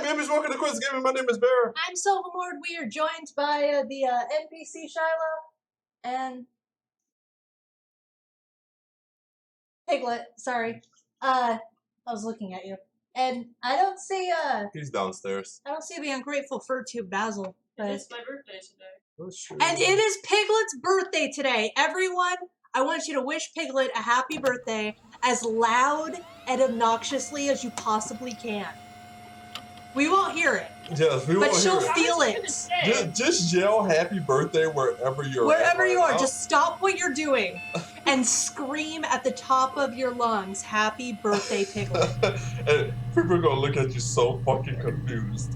Gamers, welcome to Quiz Gaming. My name is Bear. I'm Silvermord. We are joined by the NPC Shiloh and Piglet. Sorry, I was looking at you, and I don't see He's downstairs. I don't see the ungrateful fur tube Basil. But It's my birthday today. That's true. and it is Piglet's birthday today. Everyone, I want you to wish Piglet a happy birthday as loud and obnoxiously as you possibly can. We won't hear it, Yes, we but won't she'll hear feel I was it. gonna say, Just yell happy birthday wherever you're Wherever at you right are, now. just stop what you're doing and scream at the top of your lungs, "Happy birthday, Piglet." And people are gonna look at you so fucking confused.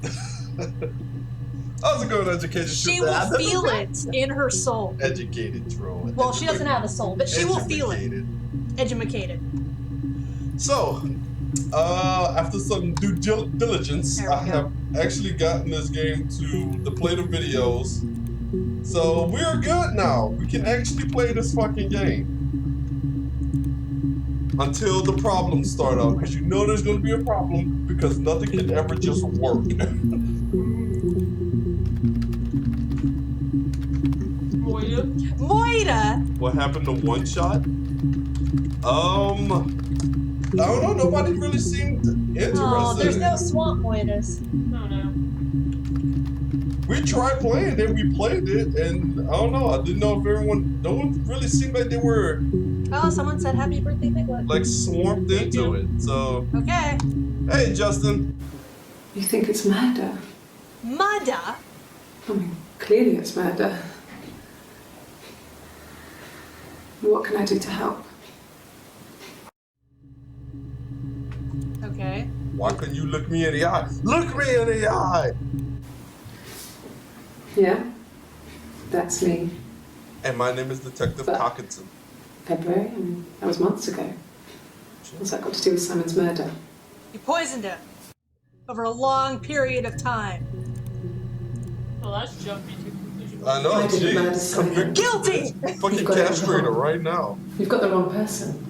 How's it going, educated? She will feel it in her soul. Educated troll. Well, she doesn't have a soul, but she will feel it. Educated. Edumacated. So, after some due diligence, There we I go. have actually gotten this game to play the videos. So we're good now. We can actually play this fucking game. Until the problems start up, because you know there's going to be a problem, because nothing can ever just work. Moira! What happened to One Shot? I don't know. Nobody really seemed interested. Oh, there's no swamp Moiras. no, no. We tried playing it, we played it, and I don't know. I didn't know if no one really seemed like they were Oh, someone said happy birthday, Piglet. like swarmed into it. So, Okay. hey, Justin. You think it's murder? Mudda? I mean, clearly it's murder. What can I do to help? Okay. Why couldn't you look me in the eye? Look me in the eye! Yeah? That's me. And my name is Detective But- Hawkinson. February? I mean, that was months ago. What's that got to do with Simon's murder? You poisoned him. Over a long period of time. Well, that's jumpy to conclusion. I know, I didn't murder jeez. Simon. Convict Guilty! fucking You've got it castrate her wrong. right now. You've got the wrong person.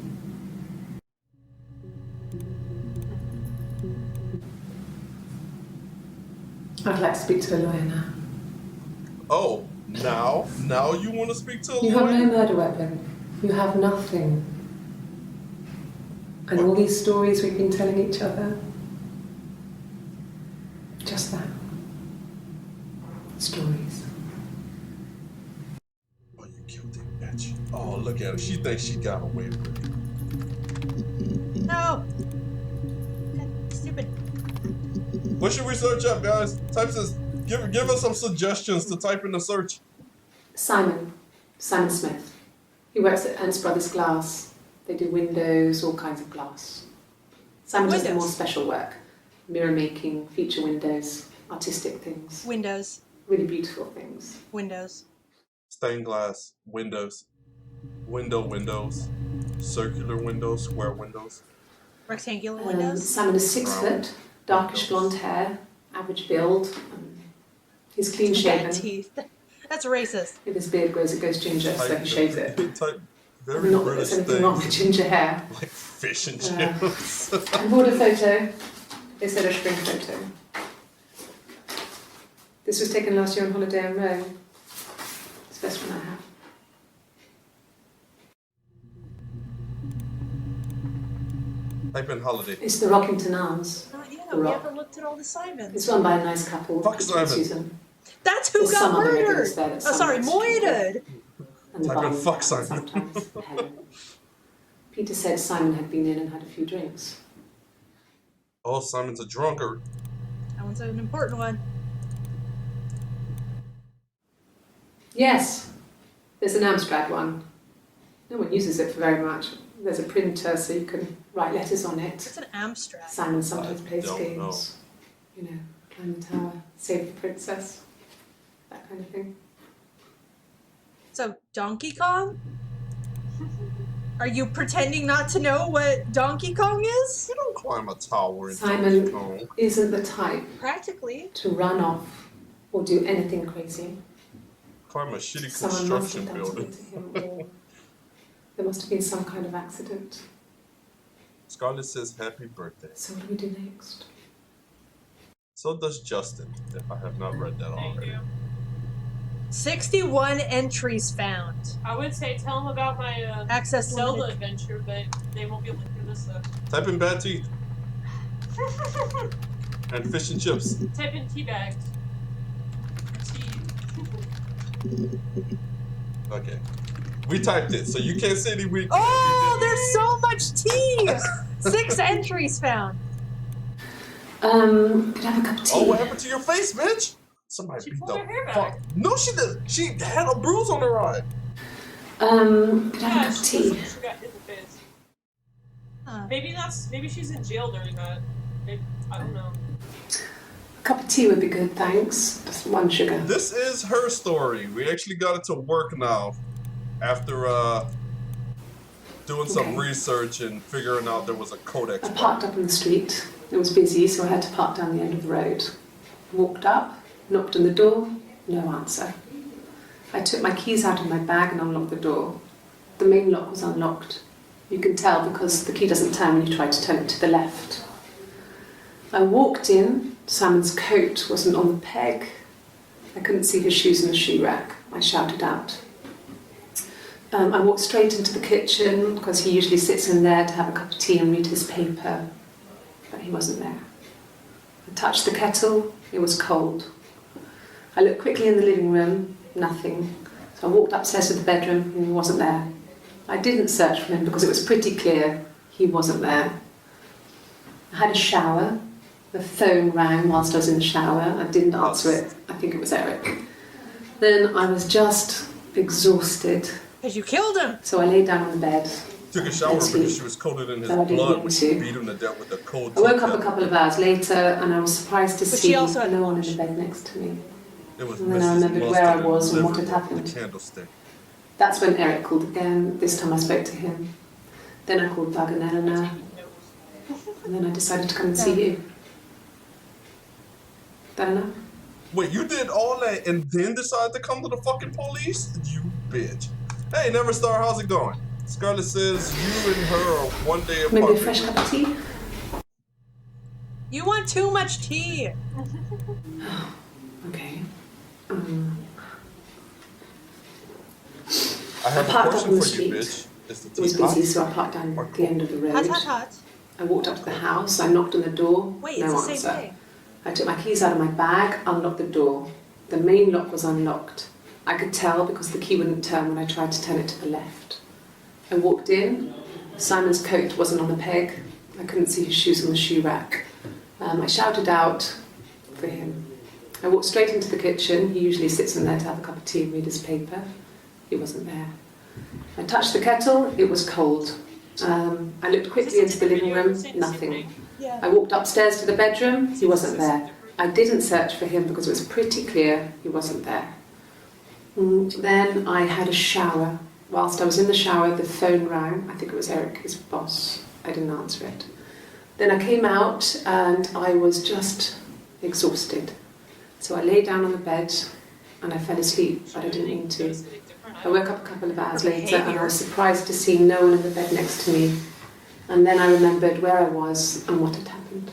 I'd like to speak to a lawyer now. Oh, now you want to speak to a You have no lawyer? murder weapon. You have nothing. And all these stories we've been telling each other. Just that. Stories. Oh, you guilty bitch. Oh, look at her. She thinks she got away with it. No. Stupid. What should we search up, guys? Give us some suggestions to type in the search. Simon Smith. He works at Ernst Brothers Glass. They do windows, all kinds of glass. Simon does the more Windows? special work. Mirror making, feature windows, artistic things. Windows. Really beautiful things. Windows. Stained glass, windows, windows, circular windows, square windows. Rectangular windows. Simon is 6 Brown. foot, darkish blonde hair, average build. He's clean Bad shaven. teeth. That's racist. If his beard grows, it goes ginger, so he shaves it. Type very Not that British there's anything wrong with things. ginger hair. Like fish and Yeah. chips. I bought a photo. They said a spring photo. This was taken last year on holiday in Rome. It's the best one I have. Type in holiday. It's the Rockington Arms. Not yet. We haven't looked at all the Simons. It's run by a nice couple. Fuck Peter and Simon. Susan. That's who There's got some other murdered. regulars there that Oh, sorry, Simon likes to murdered. And the Type in barman fuck Simon. sometimes. Helen. Peter said Simon had been in and had a few drinks. Oh, Simon's a drunkard. That one's an important one. Yes, there's an Amstrad one. No one uses it for very much. There's a printer so you can write letters on it. It's an Amstrad. Simon sometimes I plays don't games. You know, climb the tower, save the princess, that kind of thing. So, Donkey Kong? Are you pretending not to know what Donkey Kong is? You don't climb a tower in Simon Donkey Kong. isn't the type Practically. to run off or do anything crazy. Climb a shitty Someone must construction have done building. something to him, or there must have been some kind of accident. Scarlett says happy birthday. So what do we do next? So does Justin, if I have not read that Thank already. you. 61 entries found. I would say tell them about my Access Zelda limited. adventure, but they won't be able to hear this stuff. Type in bad teeth and fish and chips. Type in teabagged. Okay. We typed it, so you can't say any weak. Oh, there's so much tea! 6 entries found. Could I have a cup of tea? Oh, what happened to your face, bitch? Somebody She beat pulled the her hair fuck. back. No, she didn't. She had a bruise on her eye. Could I have a Yeah, cup of she tea? got hit in the face. Huh. Maybe she's in jail during that. I don't know. A cup of tea would be good, thanks. Just 1 sugar. This is her story. We actually got it to work now after doing some Okay. research and figuring out there was a codex. I parked up on the street. It was busy, so I had to park down the end of the road. Walked up, knocked on the door, no answer. I took my keys out of my bag and unlocked the door. The main lock was unlocked. You can tell because the key doesn't turn when you try to turn it to the left. I walked in. Simon's coat wasn't on the peg. I couldn't see his shoes in the shoe rack. I shouted out. I walked straight into the kitchen because he usually sits in there to have a cup of tea and read his paper, but he wasn't there. I touched the kettle, it was cold. I looked quickly in the living room, nothing. So I walked upstairs to the bedroom and he wasn't there. I didn't search for him because it was pretty clear he wasn't there. I had a shower. The phone rang whilst I was in the shower. I didn't answer it. I think it was Eric. Then I was just exhausted. Because you killed him. So I lay down on the bed. Took a shower That's because me. she was coated in his No, I didn't blood need when to. she beat him to death with a cold. I woke up a teacup. couple of hours later and I was surprised to But see she also had no to one in wash. the bed next to me. It was And then I Mrs. remembered where I Mustard was and what living had with happened. The candlestick. That's when Eric called again. This time I spoke to him. Then I called Bug and Eleanor. And then I decided to come and see you. Don't know. Wait, you did all that and then decided to come to the fucking police? You bitch. Hey, Never Star, how's it going? Scarlett says you and her are one day apart. Maybe a fresh cup of tea? You want too much tea. Okay. I have I a parked up question on the for you, street. bitch. Is It the was tea hot? busy, so I parked down at the end of the road. Hot, hot, hot. I walked up to the house. I knocked on the door. Wait, no it's the answer. same thing. I took my keys out of my bag, unlocked the door. The main lock was unlocked. I could tell because the key wouldn't turn when I tried to turn it to the left. I walked in. Simon's coat wasn't on the peg. I couldn't see his shoes on the shoe rack. I shouted out for him. I walked straight into the kitchen. He usually sits in there to have a cup of tea and read his paper. He wasn't there. I touched the kettle. It was cold. I looked quickly into the living room. Nothing. Yeah. I walked upstairs to the bedroom, he wasn't there. I didn't search for him because it was pretty clear he wasn't there. Then I had a shower. Whilst I was in the shower, the phone rang. I think it was Eric, his boss. I didn't answer it. Then I came out and I was just exhausted. So I lay down on the bed and I fell asleep, but I didn't mean to. I woke up a couple of hours later and I was surprised to see no one in the bed next to me. And then I remembered where I was and what had happened.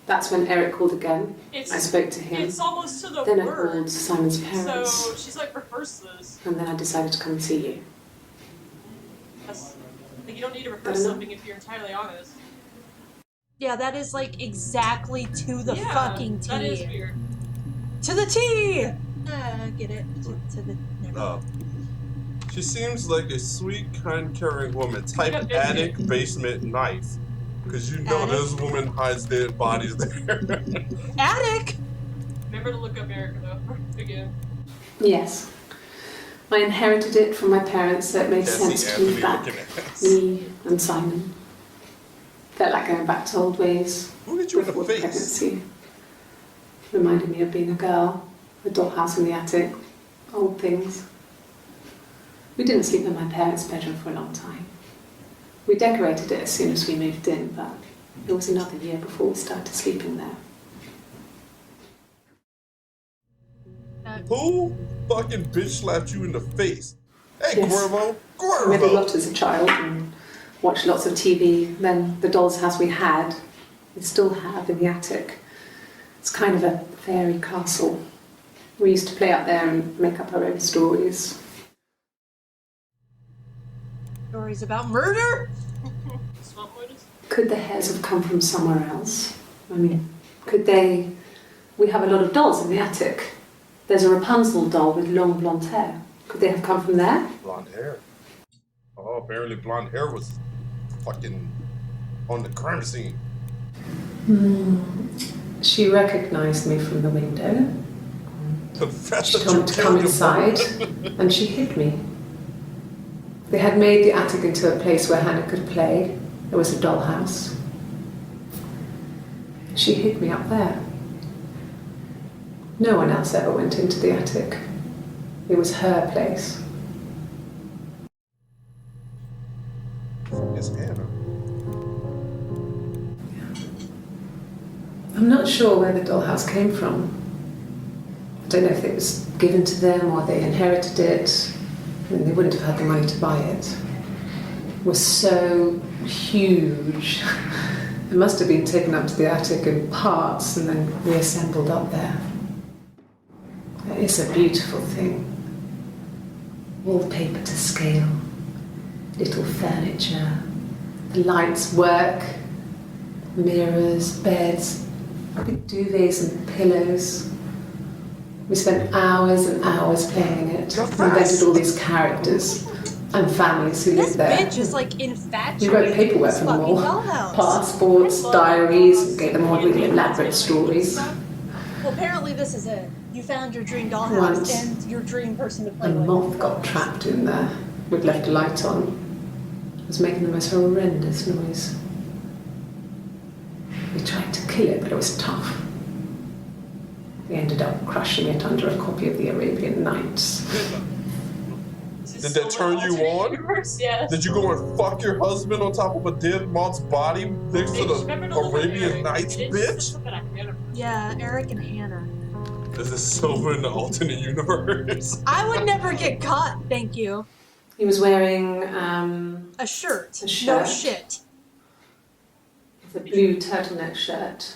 That's when Eric called again. I spoke to him. It's almost to the Then I word. called Simon's parents. So she's like rehearsed this. And then I decided to come and see you. That's, like you don't need to I rehearse don't know. something if you're entirely honest. Yeah, that is like exactly to the Yeah, fucking T. That is weird. To the T! Get it? To the. Never. She seems like a sweet, kind, caring woman. Type Like a attic, biscuit. basement, knife. Because you know Attic? this woman hides dead bodies there. Attic! Remember to look up Erica though. Again. Yes. I inherited it from my parents, so it made Can't sense see to Anthony move back. looking at us. Me and Simon. Felt like going back to old ways. Who hit you in the Before face? pregnancy. Reminded me of being a girl, a dollhouse in the attic, old things. We didn't sleep in my parents' bedroom for a long time. We decorated it as soon as we moved in, but it was another year before we started sleeping there. Who fucking bitch slapped you in the face? Hey, Yes. Cuervo! I read a Cuervo! lot as a child and watched lots of TV. Then the doll's house we had, we still have in the attic. It's kind of a fairy castle. We used to play up there and make up our own stories. Stories about murder? Swamp murders? Could the hairs have come from somewhere else? I mean, could they... We have a lot of dolls in the attic. There's a Rapunzel doll with long blonde hair. Could they have come from there? Blonde hair. Oh, apparently blonde hair was fucking on the crime scene. She recognised me from the window. Confess She that told you me to killed come your inside, woman. and she hid me. They had made the attic into a place where Hannah could play. There was a dollhouse. She hid me up there. No one else ever went into the attic. It was her place. It's Hannah. I'm not sure where the dollhouse came from. I don't know if it was given to them or they inherited it. I mean, they wouldn't have had the money to buy it. It was so huge. It must have been taken up to the attic in parts and then reassembled up there. It's a beautiful thing. Wallpaper to scale, little furniture, the lights work, mirrors, beds, big duvets and pillows. We spent hours and hours playing in it. You're We invented fast. all these characters and families who This lived there. bitch is like We infatuated wrote with paperwork this for them fucking all. dollhouse. Passports, diaries, gave them all really elaborate stories. Well, apparently this is it. You found your dream dollhouse Once. and your dream person to A play with. moth got trapped in there. We'd left a light on. It was making the most horrendous noise. We tried to kill it, but it was tough. We ended up crushing it under a copy of the Arabian Nights. Is this Did that still turn an you alternate on? Universe? Yes. Did you go and fuck your husband on top of a dead moth's body next to Remember the to look at Arabian Eric. Nights, You didn't just bitch? look at Hannah. Yeah, Eric and Hannah. Is this Silver in the alternate universe? I would never get caught, thank you. He was wearing A shirt. A No shirt. shit. a blue turtleneck shirt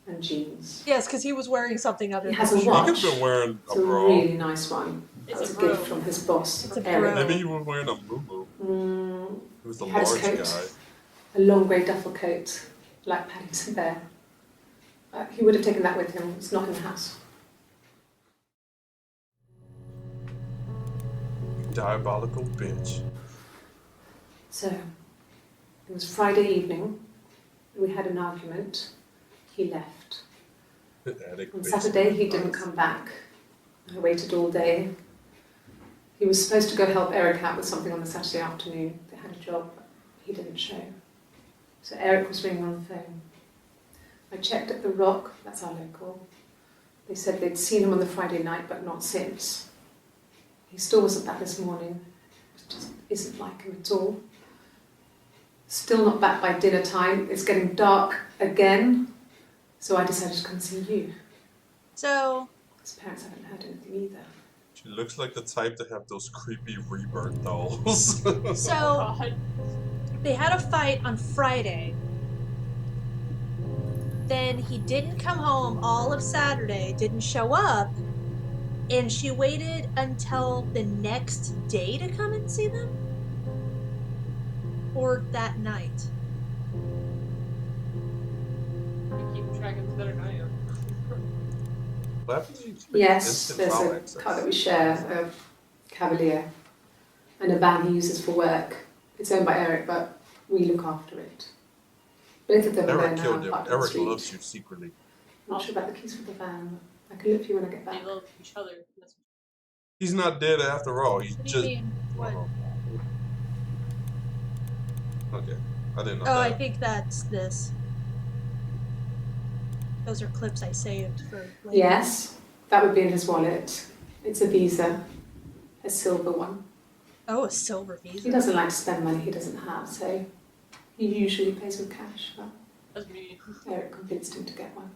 and jeans. Yes, because he was wearing something other He than has a He watch. could have been wearing It's a a bra. really nice one. That It's was a a gift bro. from his boss, It's a Eric. bro. Maybe he was wearing a moo-moo. He was the He had his large coat. guy. A long grey duffel coat, like Paddington Bear. He would have taken that with him. It's not in the house. Diabolical bitch. So, it was Friday evening. We had an argument. He left. Attic On bitch. Saturday, he didn't come back. I waited all day. He was supposed to go help Eric out with something on the Saturday afternoon. They had a job. He didn't show. So Eric was ringing on the phone. I checked at the Rock, that's our local. They said they'd seen him on the Friday night, but not since. He still wasn't back this morning. It just isn't like him at all. Still not back by dinner time. It's getting dark again. So I decided to come see you. So, His parents haven't heard anything either. She looks like the type to have those creepy rebirth dolls. so God. they had a fight on Friday. Then he didn't come home all of Saturday, didn't show up, and she waited until the next day to come and see them? Or that night? You keep track of this better than I am. What happens if you click Yes, instant there's file a access? car that we share, a Cavalier, and a van he uses for work. It's owned by Eric, but we look after it. Both of them are there Eric now killed and him. parked on the Eric street. loves you secretly. I'm not sure about the keys for the van. I can look for you when I get They back. love each other. That's He's not dead after all. He's What do just. you mean? What? Okay, I didn't know Oh, I that. think that's this. Those are clips I saved for later. Yes, that would be in his wallet. It's a Visa, a silver one. Oh, a silver He visa. doesn't like to spend money he doesn't have, so he usually pays with cash, but That's me. Eric convinced him to get one.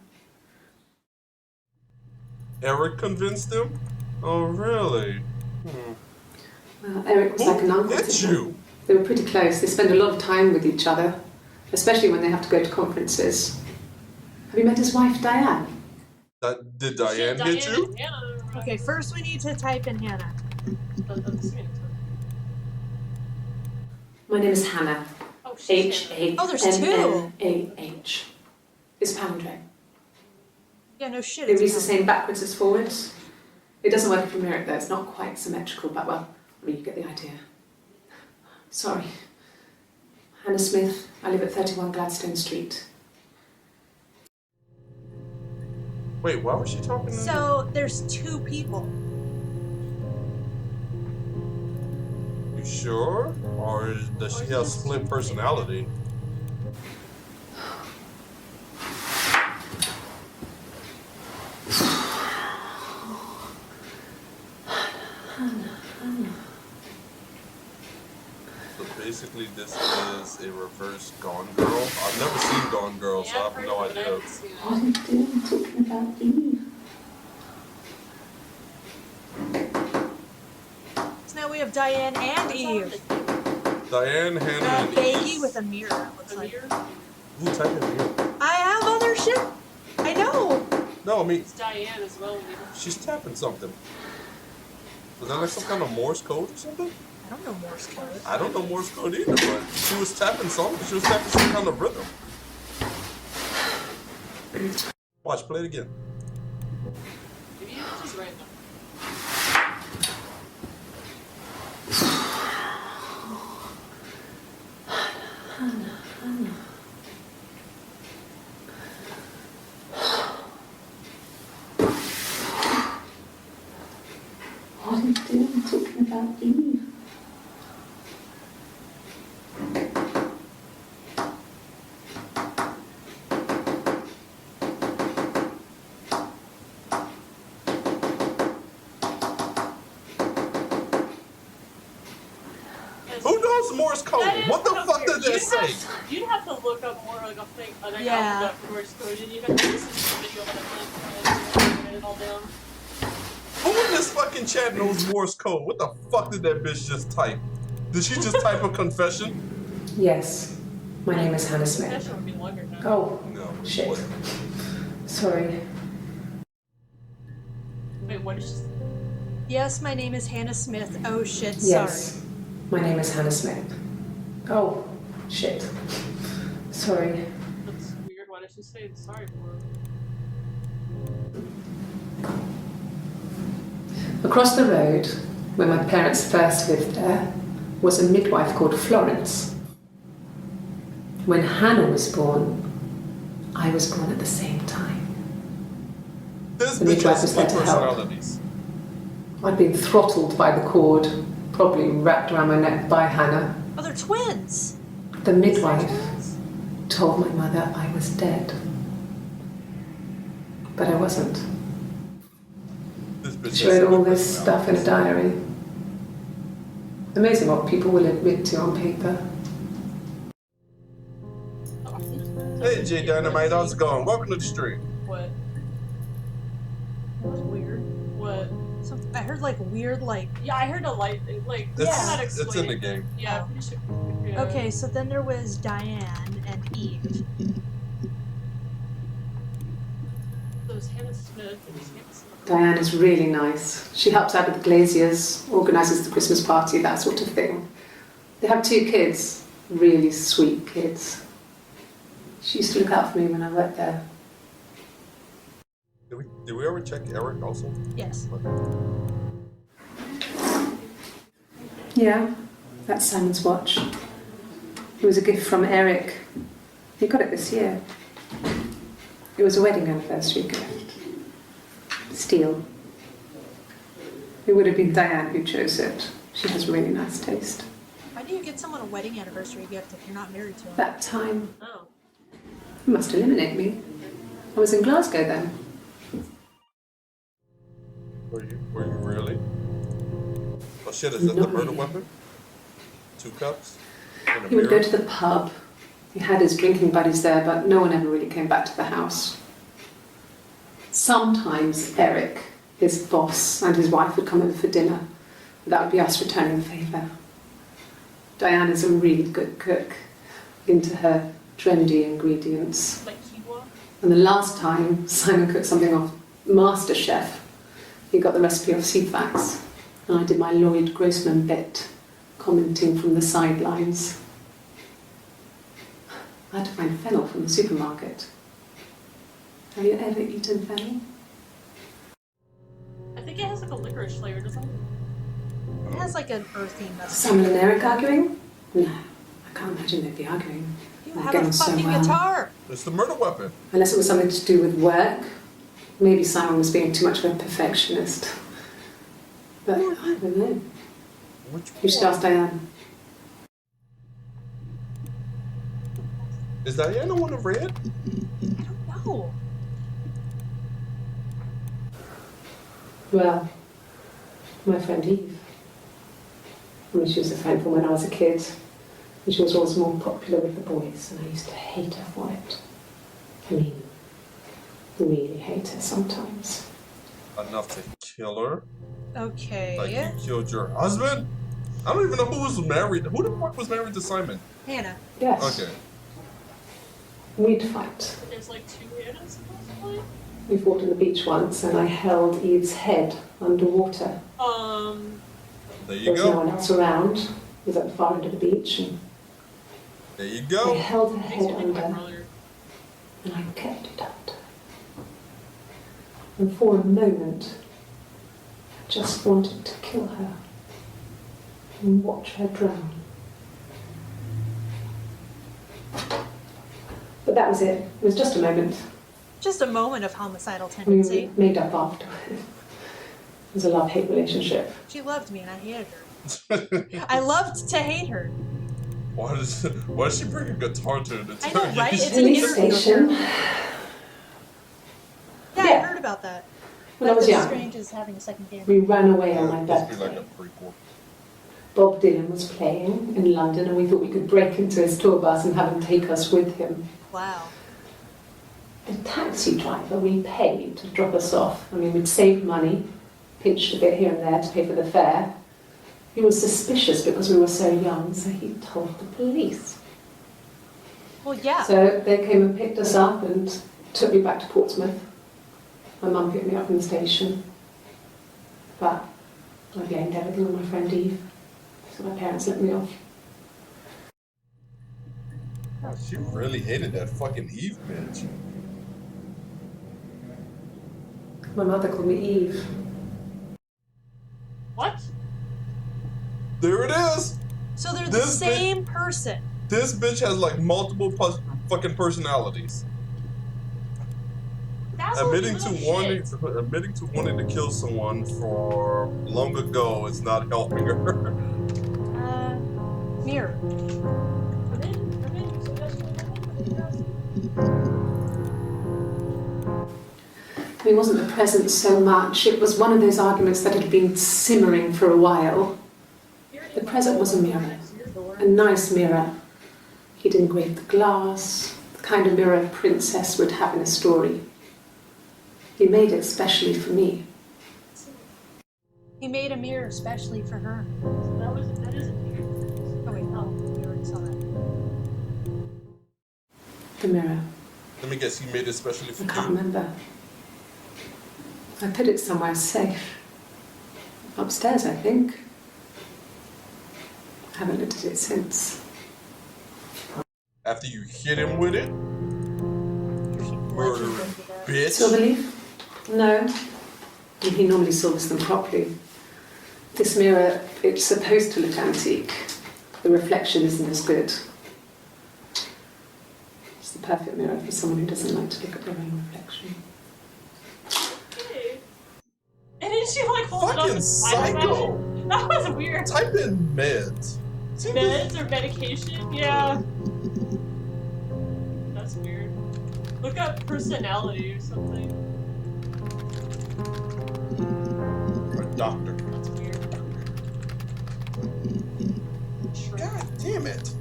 Eric convinced him? Oh, really? Well, Eric was like an uncle Who to hit him. you? They were pretty close. They spend a lot of time with each other, especially when they have to go to conferences. Have you met his wife, Diane? Did Shit, Diane hit you? and Hannah are Okay, first we need to type in Hannah. My name is Hannah. Oh, she's Hannah. Oh, there's two. H-A-N-N-A-H. It's palindrome. Yeah, no shit. It it's reads the Hannah. same backwards as forwards. It doesn't work from Merrick though, it's not quite symmetrical, but well, I mean, you get the idea. Sorry. Hannah Smith, I live at 31 Gladstone Street. Wait, why was she talking to me? So there's two people. You sure? Or does she have split personality? So basically this is a reverse Gone Girl. I've never seen Gone Girl, so I have no idea. What are you doing talking about Eve? So now we have Diane and Eve. Diane, Hannah, and Baggy Eve. with a mirror, it looks like. Who typed in here? I have other shit. I know. No, I mean, It's Diane as well. she's tapping something. Was that like some kind of Morse code or something? I don't know Morse code. I don't know Morse code either, but she was tapping something. She was tapping some kind of rhythm. Watch, play it again. Maybe it's just random. What are you doing talking about Eve? Who knows Morse code? That is What the so fuck weird. did that say? You'd have to look up more like a thing, an Yeah. alphabet Morse code, and you'd have to listen to the video and write it all down. Who in this fucking chat knows Morse code? What the fuck did that bitch just type? Did she just type a confession? Yes, my name is Hannah Smith. That would be longer now. Oh, No. shit. What? Sorry. Wait, what is she? Yes, my name is Hannah Smith. Oh shit, Yes, sorry. my name is Hannah Smith. Oh, shit. Sorry. That's weird. Why did she say sorry for it? Across the road, where my parents first lived there, was a midwife called Florence. When Hannah was born, I was born at the same time. This The bitch midwife has was there split to help. personalities. I'd been throttled by the cord, probably wrapped around my neck by Hannah. Oh, they're twins. The midwife told my mother I was dead. But I wasn't. This bitch She has wrote all split this stuff in a personalities. diary. Amazing what people will admit to on paper. Hey, J Dynamite, how's it going? Welcome to the stream. What? That was weird. What? I heard like weird like. Yeah, I heard a light. Like, It's in the game. Yeah, I'm pretty sure. Yeah. Okay, so then there was Diane and Eve. So it was Hannah Smith and Hannah Smith. Diane is really nice. She helps out with the glaziers, organises the Christmas party, that sort of thing. They have 2 kids, really sweet kids. She used to look out for me when I worked there. Did we ever check Eric also? Yes. Yeah, that's Simon's watch. It was a gift from Eric. He got it this year. It was a wedding anniversary gift. Steel. It would have been Diane who chose it. She has really nice taste. Why do you get someone a wedding anniversary gift if you're not married to them? That time, Oh. you must eliminate me. I was in Glasgow then. Were you really? Oh shit, is that the Not murder really. weapon? 2 cups? And a He would go mirror? to the pub. He had his drinking buddies there, but no one ever really came back to the house. Sometimes Eric, his boss, and his wife would come over for dinner. That would be us returning the favour. Diane is a really good cook, into her trendy ingredients. Like quinoa? And the last time Simon cooked something off master chef. He got the recipe off Ceefax, and I did my Lloyd Grossman bit, commenting from the sidelines. I had to find fennel from the supermarket. Have you ever eaten fennel? I think it has like a licorice flavor, doesn't it? It has like an earthy mess. Simon and Eric arguing? No, I can't imagine they'd be arguing. You They're have getting a so fucking well. guitar. It's the murder weapon. Unless it was something to do with work. Maybe Simon was being too much of a perfectionist. But I don't know. Which You should ask Diane. Is Diana one of red? I don't know. Well, my friend Eve. I mean, she was a friend from when I was a kid. And she was always more popular with the boys, and I used to hate her for it. I mean, really hate her sometimes. Enough to kill her? Okay. Like you killed your husband? I don't even know who was married. Who the fuck was married to Simon? Hannah. Yes. Okay. We'd fight. There's like 2 Hannahs supposedly. We fought on the beach once, and I held Eve's head underwater. There you There was no go. one else around. It was at the far end of the beach, and There you I go. held her Makes head me think of my under, brother. and I kept it under. And for a moment, I just wanted to kill her and watch her drown. But that was it. It was just a moment. Just a moment of homicidal We tendency. made up after. It was a love-hate relationship. She loved me and I hated her. I loved to hate her. why does she bring a guitar to the I know, right? It's an Police interview. station. Yeah, I Yeah. heard about that. When I was Life is young, Strange is having a second game. we ran away on my Must be birthday. like a prequel. Bob Dylan was playing in London, and we thought we could break into his tour bus and have him take us with him. Wow. The taxi driver we paid to drop us off. I mean, we'd saved money, pinched a bit here and there to pay for the fare. He was suspicious because we were so young, so he told the police. Well, yeah. So they came and picked us up and took me back to Portsmouth. My mum picked me up from the station. But I blamed everything on my friend Eve. So my parents let me off. Oh, she really hated that fucking Eve bitch. My mother called me Eve. What? There it is. So they're the This same person. This bitch has like multiple fucking personalities. That's Admitting to shit. wanting to kill someone for long ago is not helping her. Mirror. It wasn't the present so much. It was one of those arguments that had been simmering for a while. The present was a mirror. A nice mirror. He'd engraved the glass, the kind of mirror a princess would have in a story. He made it specially for me. He made a mirror especially for her. That is a mirror. Oh wait, no, we already saw that. The mirror. Let me guess, he made it especially for I can't you. remember. I put it somewhere safe. Upstairs, I think. I haven't looked at it since. After you hit him with it, murder bitch. Silverleaf? No. He normally silvers them properly. This mirror, it's supposed to look antique. The reflection isn't as good. It's the perfect mirror for someone who doesn't like to look at their own reflection. Okay. And then she like holds it up Fucking and slides it psycho. at it. That was weird. Type in meds. See this? Meds or medication? Yeah. That's weird. Look up personality or something. A doctor. That's weird. Shrek. God damn it.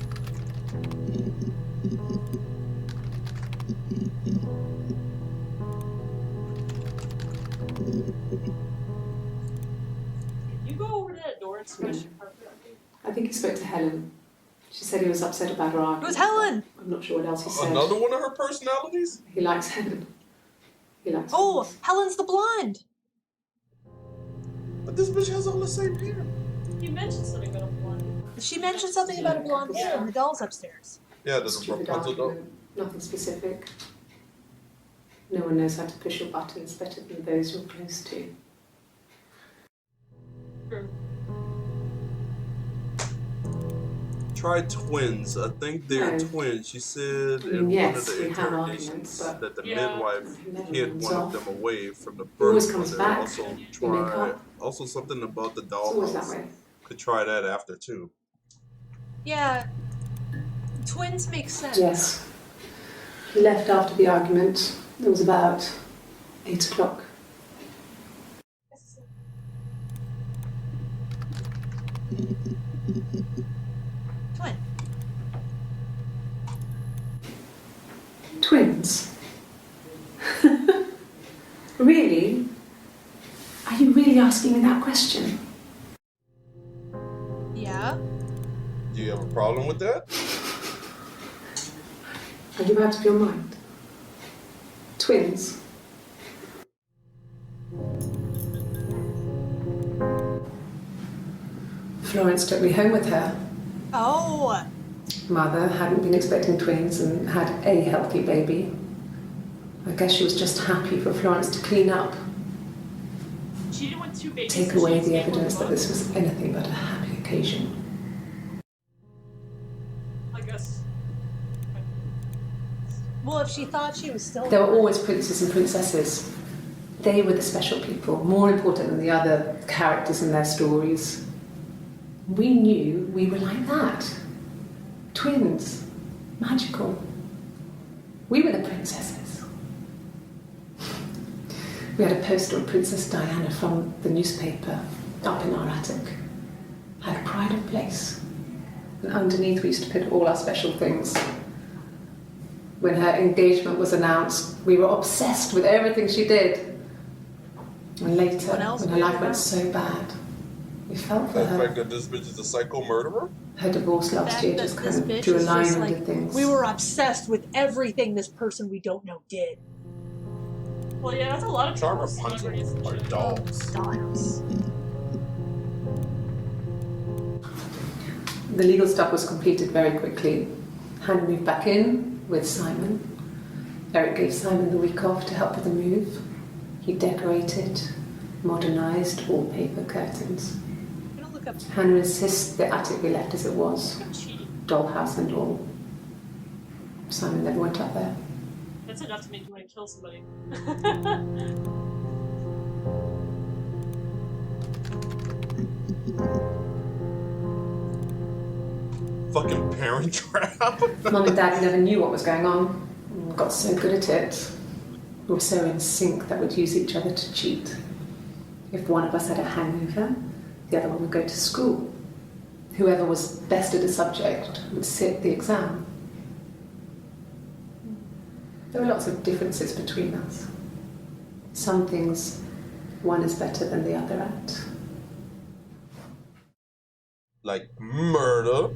You go over to that door and smash your carpet. I think he spoke to Helen. She said he was upset about her argument. Who's Helen? I'm not sure what else he said. Another one of her personalities? He likes Helen. He likes Oh, twins. Helen's the blonde. But this bitch has all the same hair. You mentioned something about a blonde. She mentioned something about a blonde hair in the dolls upstairs. Yeah, the Stupid Rapunzel doll. argument, nothing specific. No one knows how to push your buttons better than those you're close to. True. Try twins. I think they're No. twins. She said in Yes, one of the we have interrogations arguments, but that the Yeah. midwife Never hid ends one of off. them away from the It always birth comes mother. back. Also You make try up. also something about the It's always that dollhouse. way. Could try that after too. Yeah, twins make sense. Yes. He left after the argument. It was about 8 o'clock. Twin. Twins? Really? Are you really asking me that question? Yeah. Do you have a problem with that? Are you out of your mind? Twins? Florence took me home with her. Oh, Mother hadn't been expecting twins and had a healthy baby. I guess she was just happy for Florence to clean up, She didn't want two babies. take so away she the gave one evidence that both. this was anything but a happy occasion. I guess. well, if she thought she was still. There were always princes and princesses. They were the special people, more important than the other characters in their stories. We knew we were like that. Twins. Magical. We were the princesses. We had a poster of Princess Diana from the newspaper up in our attic. Had a pride of place. And underneath we used to put all our special things. When her engagement was announced, we were obsessed with everything she did. And later, What else when her did life you went know? so bad, we felt for The fact her. that this bitch is a psycho murderer? Her divorce last Fact year that just this kind of bitch drew a is line just under like, things. we were obsessed with everything this person we don't know did. Well, yeah, that's a lot of Try people. Rapunzel Celebrities and or shit. dolls. Dollhouse. The legal stuff was completed very quickly. Hannah moved back in with Simon. Eric gave Simon the week off to help with the move. He decorated, modernised wallpaper curtains. I'm gonna look up. Hannah insists the attic be left as it was, I'm cheating. dollhouse and all. Simon never went up there. That's enough to make you want to kill somebody. Fucking Parent Trap. Mum and Dad never knew what was going on. We got so good at it. We were so in sync that we'd use each other to cheat. If one of us had a hangover, the other one would go to school. Whoever was best at a subject would sit the exam. There were lots of differences between us. Some things one is better than the other at. Like murder.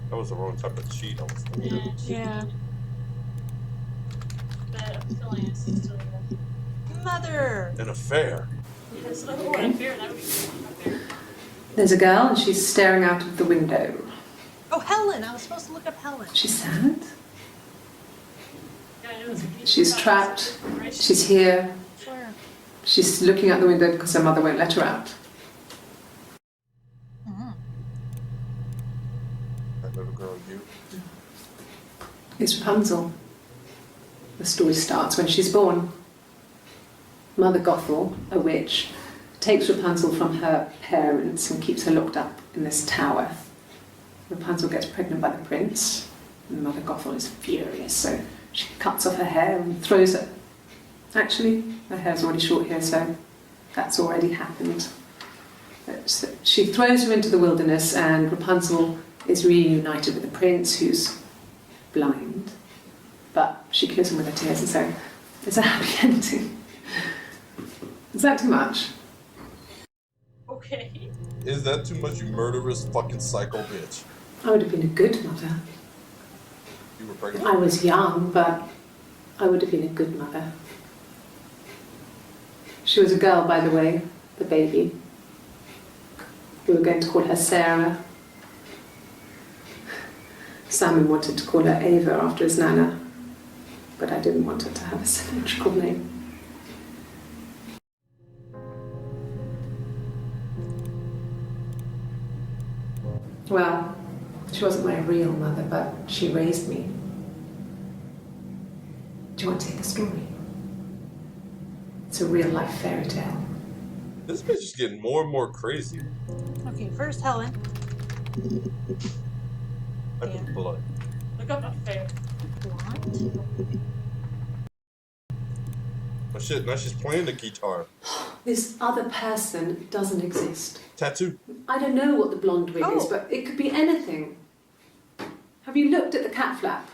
That was the wrong type of cheat I was thinking. Yeah, cheating. Yeah. But I'm feeling it's still there. Mother. An affair. Yes, oh, unfair. That would be unfair. There's a girl and she's staring out of the window. Oh, Helen. I was supposed to look up Helen. She's sad. Yeah, I know it's a piece She's of trapped. right? She's here. Sure. She's looking out the window because her mother won't let her out. That little girl, you. It's Rapunzel. The story starts when she's born. Mother Gothel, a witch, takes Rapunzel from her parents and keeps her locked up in this tower. Rapunzel gets pregnant by the prince, and Mother Gothel is furious, so she cuts off her hair and throws it. Actually, her hair's already short here, so that's already happened. So she throws her into the wilderness, and Rapunzel is reunited with the prince, who's blind. But she kills him with her tears, and so it's a happy ending. Is that too much? Okay. Is that too much, you murderous fucking psycho bitch? I would have been a good mother. You You were pregnant? I was young, but I would have been a good mother. She was a girl, by the way, the baby. We were going to call her Sarah. Simon wanted to call her Ava after his nana, but I didn't want her to have a symmetrical name. Well, she wasn't my real mother, but she raised me. Do you want to hear the story? It's a real-life fairy tale. This bitch is getting more and more crazy. Okay, first Helen. I can blood. Look up a fair. Blonde. Oh shit, now she's playing the guitar. This other person doesn't exist. Tattoo. I don't know what the blonde wig is, Oh. but it could be anything. Have you looked at the cat flap?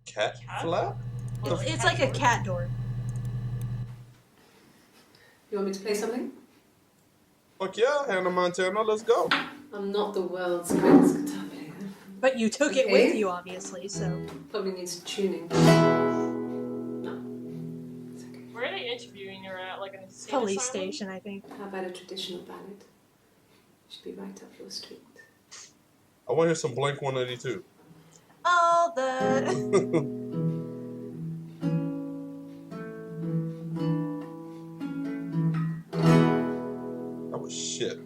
Cat Cat? flap? It's like a cat door. You want me to play something? Fuck yeah, Hannah Montana, let's go. I'm not the world's greatest guitar player. But you took it Okay. with you, obviously, so. Probably needs tuning. No. It's okay. Where are they interviewing her at? Like in a state Police asylum? station, I think. How about a traditional ballad? Should be right up your street. I want to hear some Blink 182. All the. That was shit.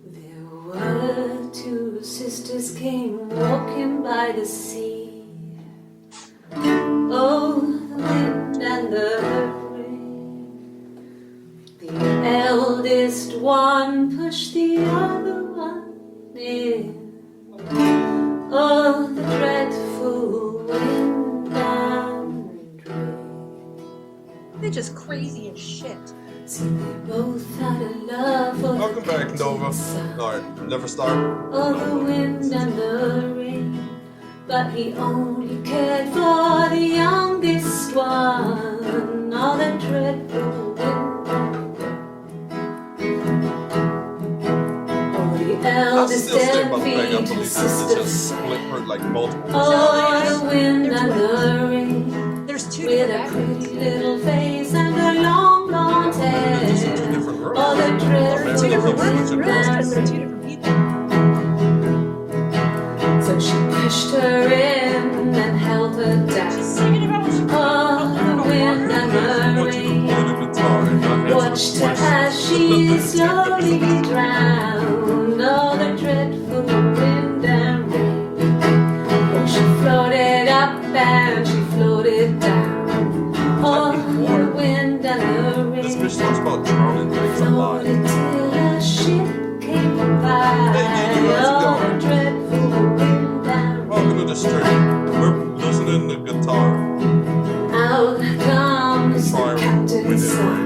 There were two sisters came walking by the sea. Oh, the wind and the rain. The eldest one pushed the other one in. Oh, the dreadful wind and rain. They're just crazy as shit. See, they both had a love for Welcome back, the Nova. sun. Alright, never start. Oh, the wind and the rain, but he only cared for the youngest one. Oh, the dreadful wind and rain. Oh, the I eldest still stand by the fact I envied believe his this sister. just split her like multiple. Oh, the wind and the rain, There's two with a different pretty backgrounds. little face and a long blonde hair. This is two different girls. Oh, the They're two different Married rooms. with They're your two different people. So she pushed her in and held her She's down. singing about what she Oh, the wind and the want you to rain play the guitar and not answer watched the her question. as she slowly drowned. Oh, the dreadful wind and rain. Oh, she floated up and she floated down. Oh, the wind and the This rain bitch talks about drowning things a lot. floated till a ship came by. Hey, how's it Oh, going? the dreadful wind and Welcome to the stream. We're listening to guitar. out comes the Fire, captain's wind and son.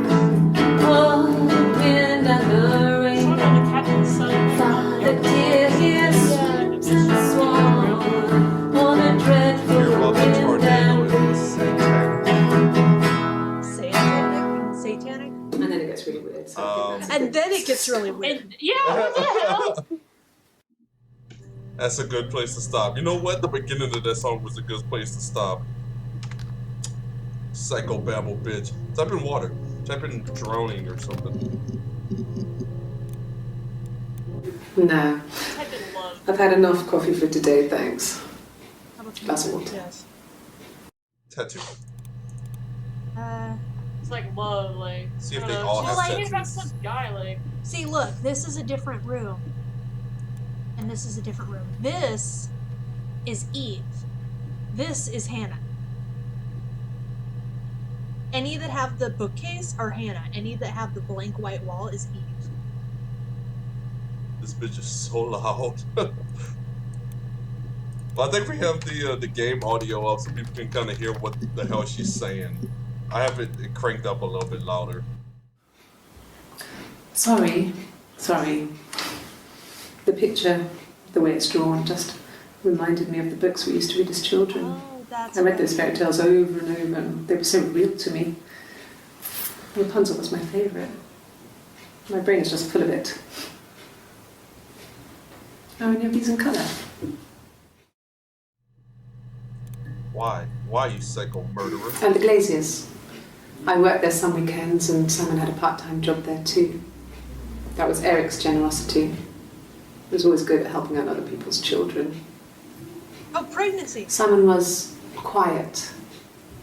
Oh, the wind and the rain. Song on the captain's son. Father dear, hear swoops and swan. Oh, the Hear dreadful about the wind tornado, and it was satanic. Satanic. Satanic. And then it gets really weird. So I think that's a And good- then it gets really weird. And, yeah, what the hell? That's a good place to stop. You know what? The beginning of that song was a good place to stop. Psychobabble bitch. Type in water. Type in drowning or something. No, Type in love. I've had enough coffee for today, thanks. How about Glass of water. Yes. Tattoo. It's like love, like. See if I they don't know. all She's have like, he's about tattoos. some guy, like. See, look, this is a different room. And this is a different room. This is Eve. This is Hannah. Any that have the bookcase are Hannah. Any that have the blank white wall is Eve. This bitch is so loud. But I think we have the game audio up so people can kind of hear what the hell she's saying. I have it cranked up a little bit louder. Sorry. The picture, the way it's drawn, just reminded me of the books we used to read as children. Oh, that's I read right. those fairy tales over and over, and they were so real to me. Rapunzel was my favourite. My brain is just full of it. Are any of these in colour? Why? Why, you psycho murderer? And the Glaziers. I worked there some weekends and Simon had a part-time job there too. That was Eric's generosity. He was always good at helping out other people's children. Oh, pregnancy. Simon was quiet,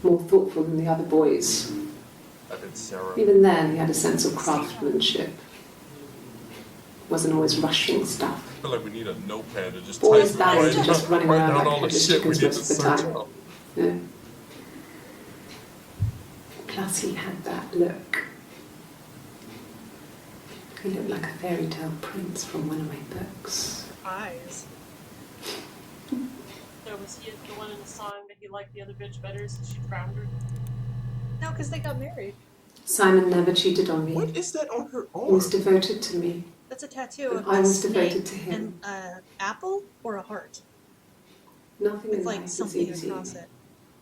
more thoughtful than the other boys. I bet Sarah. Even then, he had a sense of craftsmanship. Wasn't always rushing stuff. I feel like we need a notepad to just Boys type died right just running write around down like all the headless shit we chickens need to most of the search time. out. Yeah. Plus, he had that look. He looked like a fairy tale prince from one of my books. Eyes. So was he the one in the song that he liked the other bitch better since she drowned her? No, because they got married. Simon never cheated on me. What is that on her He arm? was devoted to me. That's a tattoo And of I a was snake devoted to him. and an apple or a heart. Nothing in With like life is something easy. across it.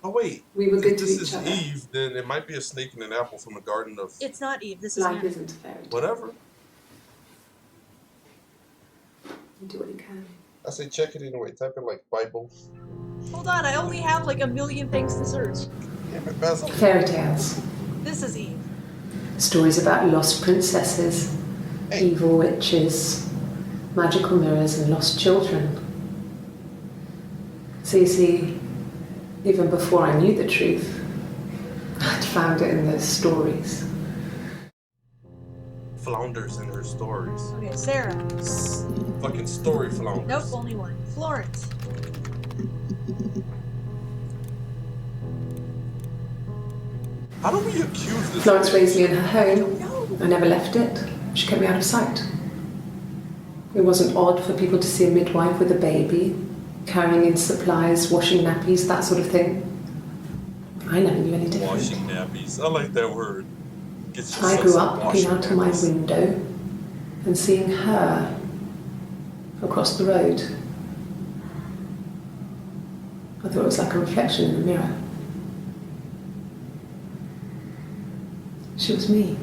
Oh wait, We were good if to this each is other. Eve, then it might be a snake and an apple from the Garden of It's not Eve. This is Life Anna. isn't a fairy tale. whatever. You do what you can. I say check it anyway. Type in like Bible. Hold on, I only have like a million things to search. Damn it, Basil. Fairy tales. This is Eve. Stories about lost princesses, Hey. evil witches, magical mirrors, and lost children. So you see, even before I knew the truth, I'd found it in those stories. Flounders in her stories. Okay, Sarah. Fucking story flounders. Nope, only one. Florence. How do we accuse this? Florence raised me in her home. No. I never left it. She kept me out of sight. It wasn't odd for people to see a midwife with a baby, carrying in supplies, washing nappies, that sort of thing. I never knew any different. Washing nappies. I like that word. Get I yourself grew some up looking washing out of my nappies. window and seeing her across the road. I thought it was like a reflection in the mirror. She was me.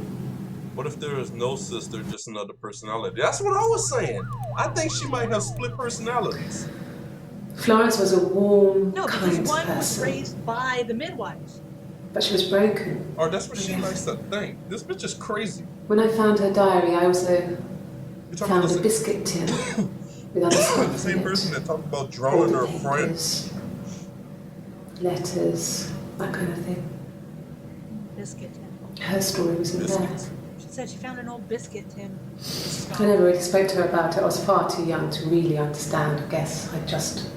What if there is no sister, just another personality? That's what I was saying. I think she might have split personalities. Florence was a warm, No, because kind one was person, raised by the midwife. but she was broken. Or that's what she Yes. likes to think. This bitch is crazy. When I found her diary, I also You're talking found about a the biscuit tin with other stuff the same in person it. that talked about All drowning the her friend. papers, letters, that kind of thing. Biscuit tin. Her story was in there. Biscuits. She said she found an old biscuit tin. I never really spoke to her about it. I was far too young to really understand. I guess I just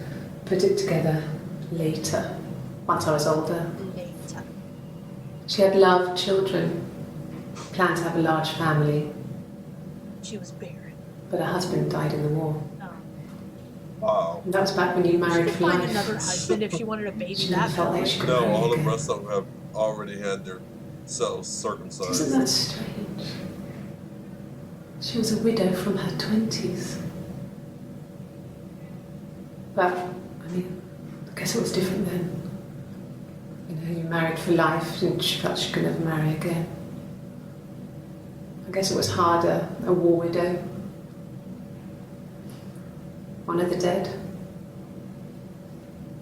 put it together later, once I was older. Later. She had loved children, planned to have a large family, She was barren. but her husband died in the war. Oh. Wow. And that was back when you She married could for find life. another husband if she wanted a baby She that never felt like badly. she could No, marry all the again. rest of them have already had their selves Isn't circumcised. that strange? She was a widow from her 20s. But, I mean, I guess it was different then. You know, you married for life and she felt she could never marry again. I guess it was harder, a war widow. One of the dead.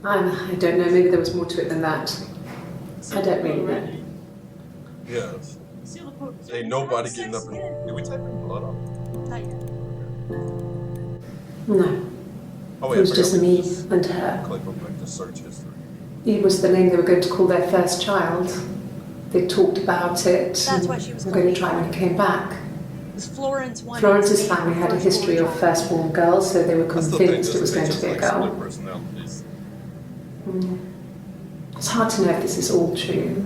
I don't know, maybe there was more to it than that. I don't really know. Yes. See the quote. Ain't nobody getting up and. Did we type in blood on? Not yet. No, Oh, it wait, was I just forgot. me and her. Click on like the search history. Eve was the name they were going to call their first child. They talked about it. That's why she was We're going to called try when he came back. Because Florence wanted Florence's to be family had a firstborn history of child. firstborn girls, so they were I still think convinced this it was going bitch to is be a like split girl. personalities. It's hard to know if this is all true.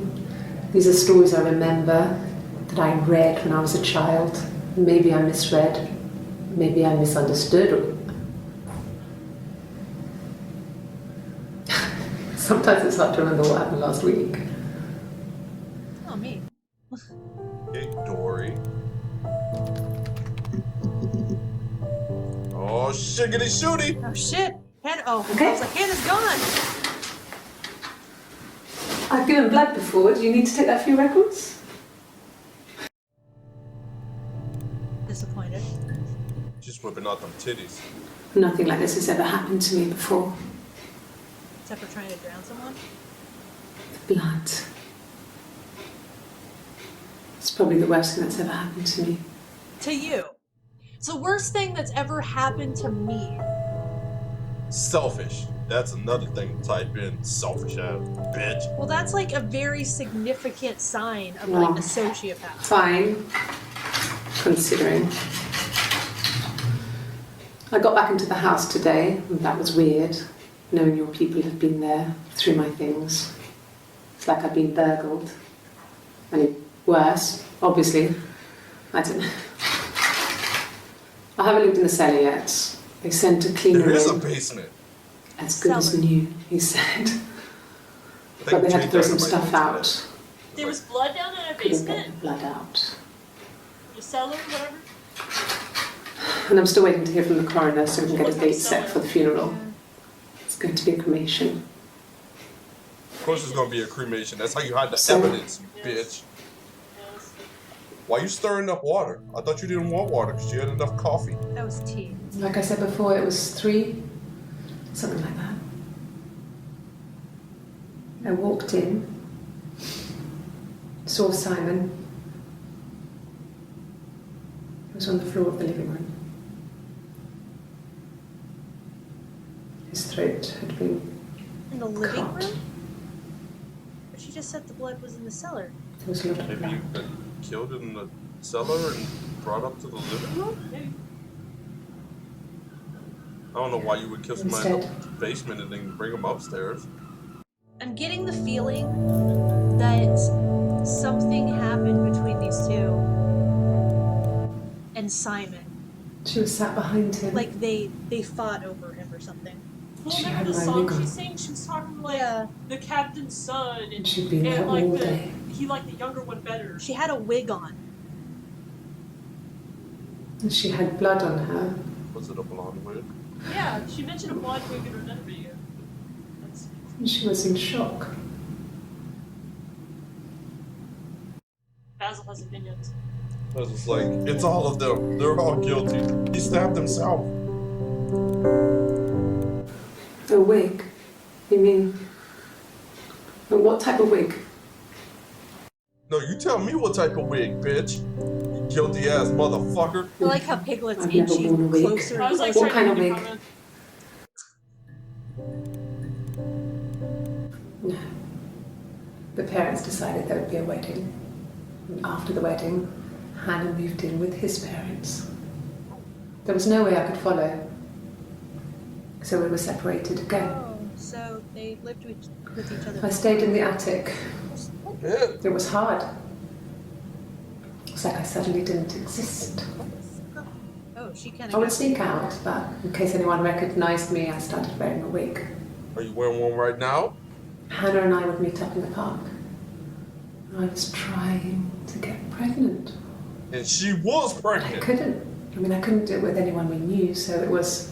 These are stories I remember that I read when I was a child. Maybe I misread, maybe I misunderstood. Sometimes it's hard to remember what happened last week. Oh, me. Hey, Dory. Oh, shiggity shooty! Oh, shit. Hannah, oh, Okay. I was like, Hannah's gone. I've given blood before. Do you need to take that for your records? Disappointed. Just whipping out them titties. Nothing like this has ever happened to me before. Except for trying to drown someone? Blood. It's probably the worst thing that's ever happened to me. To you. It's the worst thing that's ever happened to me. Selfish. That's another thing to type in. Selfish ass bitch. Well, that's like a very significant sign of like a sociopath. Fine, considering. I got back into the house today, and that was weird, knowing your people have been there through my things. It's like I've been burgled. I mean, worse, obviously. I don't know. I haven't lived in the cellar yet. They sent a cleaner There is a in. basement. As good as Cellar. new, he said. I But think they had to Jay throw some Dynamite stuff mentioned out. that. There was blood down in a Couldn't get basement, the blood out. the cellar, whatever. And I'm still waiting to hear from the coroner so we can get a Looks like date set for the funeral. It's going to be a cremation. Of course it's gonna be a cremation. That's how you hide the So- evidence, you bitch. Yes. Why you stirring up water? I thought you didn't want water because you had enough coffee. That was tea. Like I said before, it was 3, something like that. I walked in, saw Simon. He was on the floor of the living room. His throat had been In the living cut. room? But she just said the blood was in the cellar. There was a lot of Maybe blood. you've been killed in the cellar and brought up to the living room? Maybe. I don't know why you would kill somebody in the Instead. basement and then bring them upstairs. I'm getting the feeling that something happened between these two and Simon. She was sat behind him. Like they fought over him or something. Well, She remember had the my song wig she on. sang? She was talking like Yeah. the captain's son, And and, she'd been there like all the day. he liked the younger one better. She had a wig on. And she had blood on her. Was it a blonde wig? Yeah, she mentioned a blonde wig in her video. That's, And she was in shock. Basil has opinions. I was just like, it's all of them. They're all guilty. He stabbed himself. A wig? You mean... But what type of wig? No, you tell me what type of wig, bitch. You guilty ass motherfucker. I like how Piglet's I've never inching worn a wig. closer. I was like, What trying kind to of make a wig? comment. No. The parents decided there would be a wedding. And after the wedding, Hannah moved in with his parents. There was no way I could follow. So we were separated again. Oh, so they lived with each other. I stayed in the attic. Yeah. It was hard. It's like I suddenly didn't exist. Oh, she kind I would of. sneak out, but in case anyone recognized me, I started wearing a wig. Are you wearing one right now? Hannah and I would meet up in the park. I was trying to get pregnant. And she was But I pregnant. couldn't. I mean, I couldn't do it with anyone we knew, so it was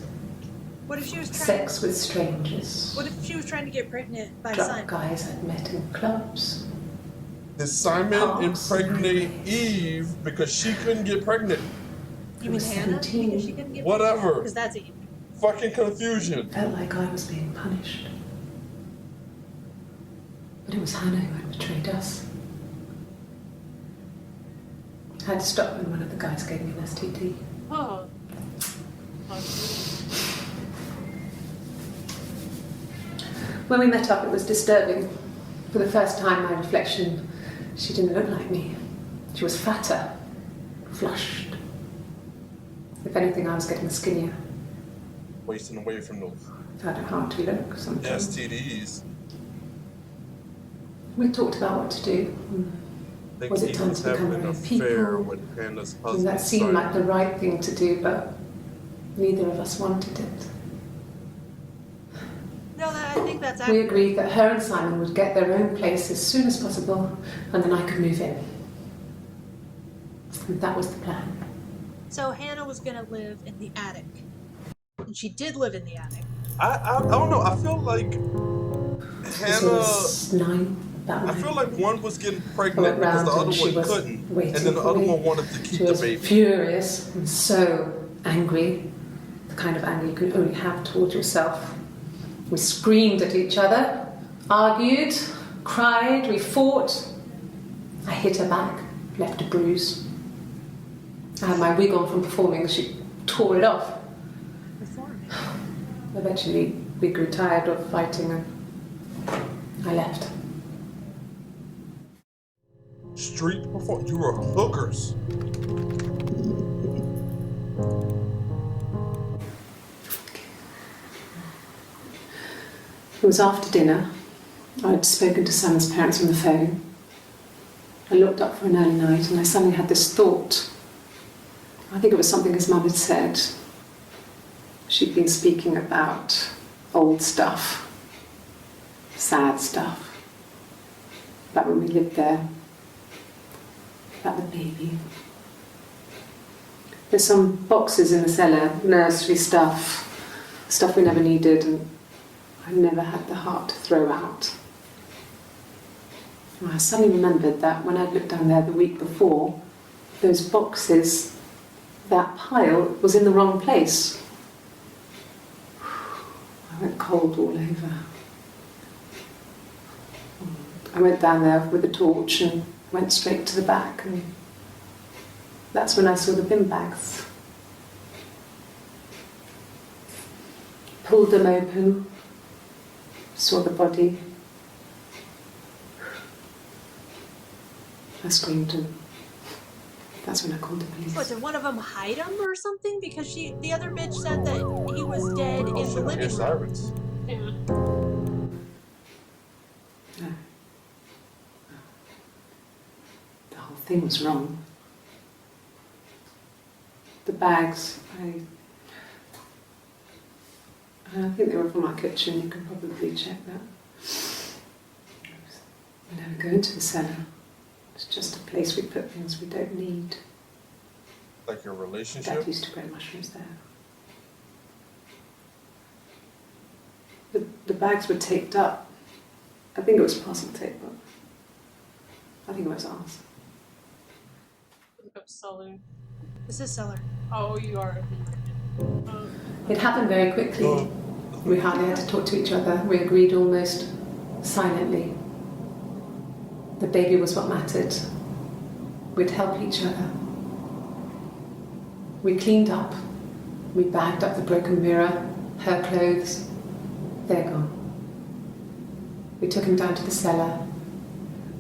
What if she was trying? sex with strangers. What if she was trying to get pregnant by Drunk Simon? guys I'd met in clubs. Did Simon Parks. impregnate Eve because she couldn't get pregnant? You mean was Hannah? 17. Because she couldn't get Whatever. Because that's Eve. Fucking confusion. Felt like I was being punished. But it was Hannah who had betrayed us. I had to stop when one of the guys gave me an STD. Oh. When we met up, it was disturbing. For the first time, my reflection, she didn't look like me. She was fatter, flushed. If anything, I was getting skinnier. Wasting away from those Found it hard to look sometimes. STDs. We talked about what to do. I think Was it he time was to become having an our affair people? with Hannah's And husband. that seemed Simon. like the right thing to do, but neither of us wanted it. No, I think that's We accurate. agreed that her and Simon would get their own place as soon as possible, and then I could move in. And that was the plan. So Hannah was gonna live in the attic, and she did live in the attic. I don't know. I feel like This Hannah. was 9, about I 9. feel like one was getting I pregnant went because round the and other she one was couldn't, waiting and then the for other me. one wanted to She keep the was baby. furious and so angry, the kind of anger you can only have towards yourself. We screamed at each other, argued, cried, we fought. I hit her back, left a bruise. I had my wig on from performing, she tore it off. Eventually, we grew tired of fighting and I left. Street perform. You were hookers. It was after dinner. I'd spoken to Sam's parents on the phone. I looked up for an early night and I suddenly had this thought. I think it was something his mum had said. She'd been speaking about old stuff, sad stuff, about when we lived there, about the baby. There's some boxes in the cellar, nursery stuff we never needed and I never had the heart to throw out. And I suddenly remembered that when I'd looked down there the week before, those boxes, that pile was in the wrong place. I went cold all over. I went down there with a torch and went straight to the back, and that's when I saw the bin bags. Pulled them open, saw the body. I screamed and that's when I called the police. What, did one of them hide him or something? Because the other bitch said that he was dead in the living room. Sirens. Yeah. No. The whole thing was wrong. The bags, I think they were from our kitchen, you can probably check that. We never go into the cellar. It's just a place we put things we don't need. Like your relationship? Dad used to grow mushrooms there. The bags were taped up. I think it was parcel tape, but I think it was ours. Cellar. This is cellar. Oh, you are. It happened very quickly. We hardly had to talk to each other. We agreed almost silently. The baby was what mattered. We'd help each other. We cleaned up. We bagged up the broken mirror, her clothes. They're gone. We took him down to the cellar.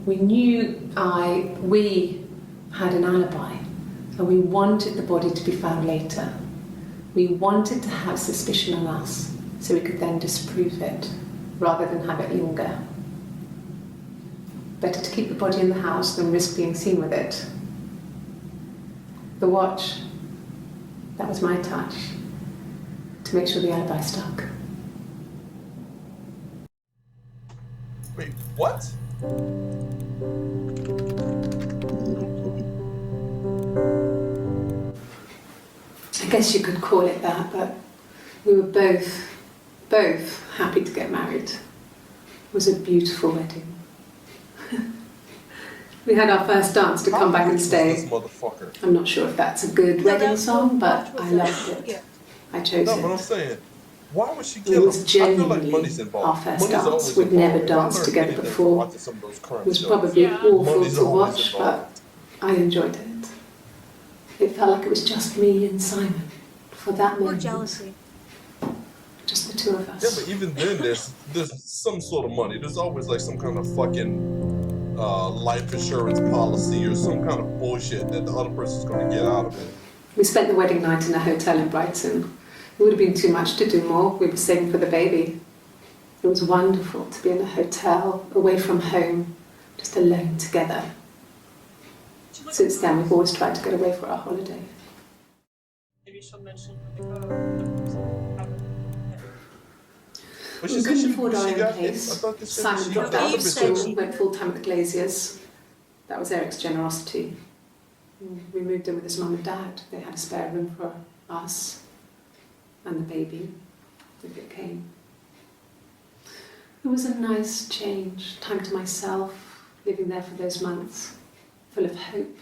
We knew we had an alibi, and we wanted the body to be found later. We wanted to have suspicion on us so we could then disprove it, rather than have it linger. Better to keep the body in the house than risk being seen with it. The watch, that was my touch, to make sure the alibi stuck. Wait, what? I guess you could call it that, but we were both happy to get married. It was a beautiful wedding. We had our first dance to come back and stay. This motherfucker. I'm not sure if that's a good wedding song, but I loved it. Yeah. I chose No, but I'm it. saying, why would she It kill him? was I feel like genuinely money's involved. our first Money's dance. always We'd involved. never If I danced learned together anything from before. watching some of those current It was shows, probably Yeah. awful Money's to always watch, involved. but I enjoyed it. It felt like it was just me and Simon for that Or moment. jealousy. Just the two of Yeah, us. but even then, there's some sort of money. There's always like some kind of fucking life insurance policy or some kind of bullshit that the other person's going to get out of it. We spent the wedding night in a hotel in Brighton. It would have been too much to do more. We were saving for the baby. It was wonderful to be in a hotel, away from home, just alone together. Since then, we've always tried to get away for our holiday. Maybe she'll mention But We she said couldn't she afford our own got. I place. thought this shit Simon she dropped got out out of of it. said school, she- went full-time at the Glaziers. That was Eric's generosity. We moved in with his mum and dad. They had a spare room for us and the baby, if it came. It was a nice change, time to myself, living there for those months, full of hope.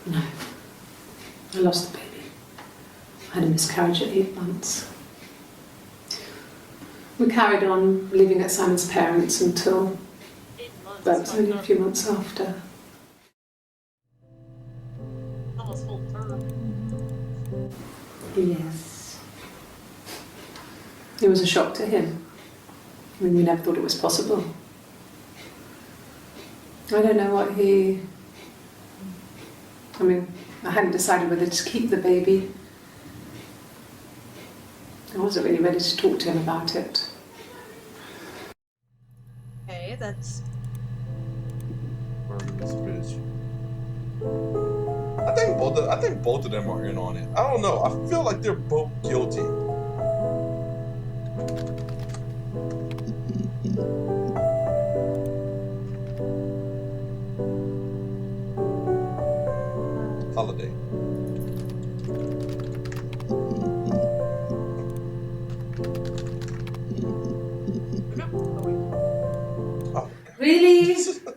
No. I lost the baby. I had a miscarriage at 8 months. We carried on living at Simon's parents until 8 months. that was only a few months after. Almost full term. Yes. It was a shock to him. I mean, we never thought it was possible. I don't know what he... I mean, I hadn't decided whether to keep the baby. I wasn't really ready to talk to him about it. Okay, that's Murder this bitch. I think both of them are in on it. I don't know. I feel like they're both guilty. Holiday. Oh, Really? God.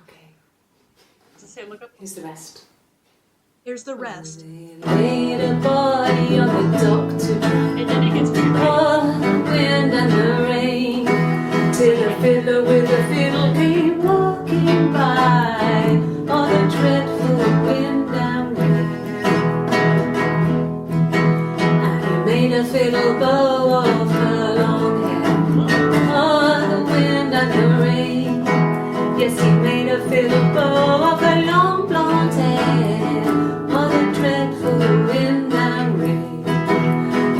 Okay, Does it say look up? here's the rest. here's the rest. They laid a body on the doctor. And then it gets weird. Oh, the wind and the rain, till a fiddler with a fiddle came walking by. Oh, the dreadful wind and rain. And he made a fiddle bow of her long hair. Oh, the wind and the rain. Yes, he made a fiddle bow of her long blonde hair. Oh, the dreadful wind and rain.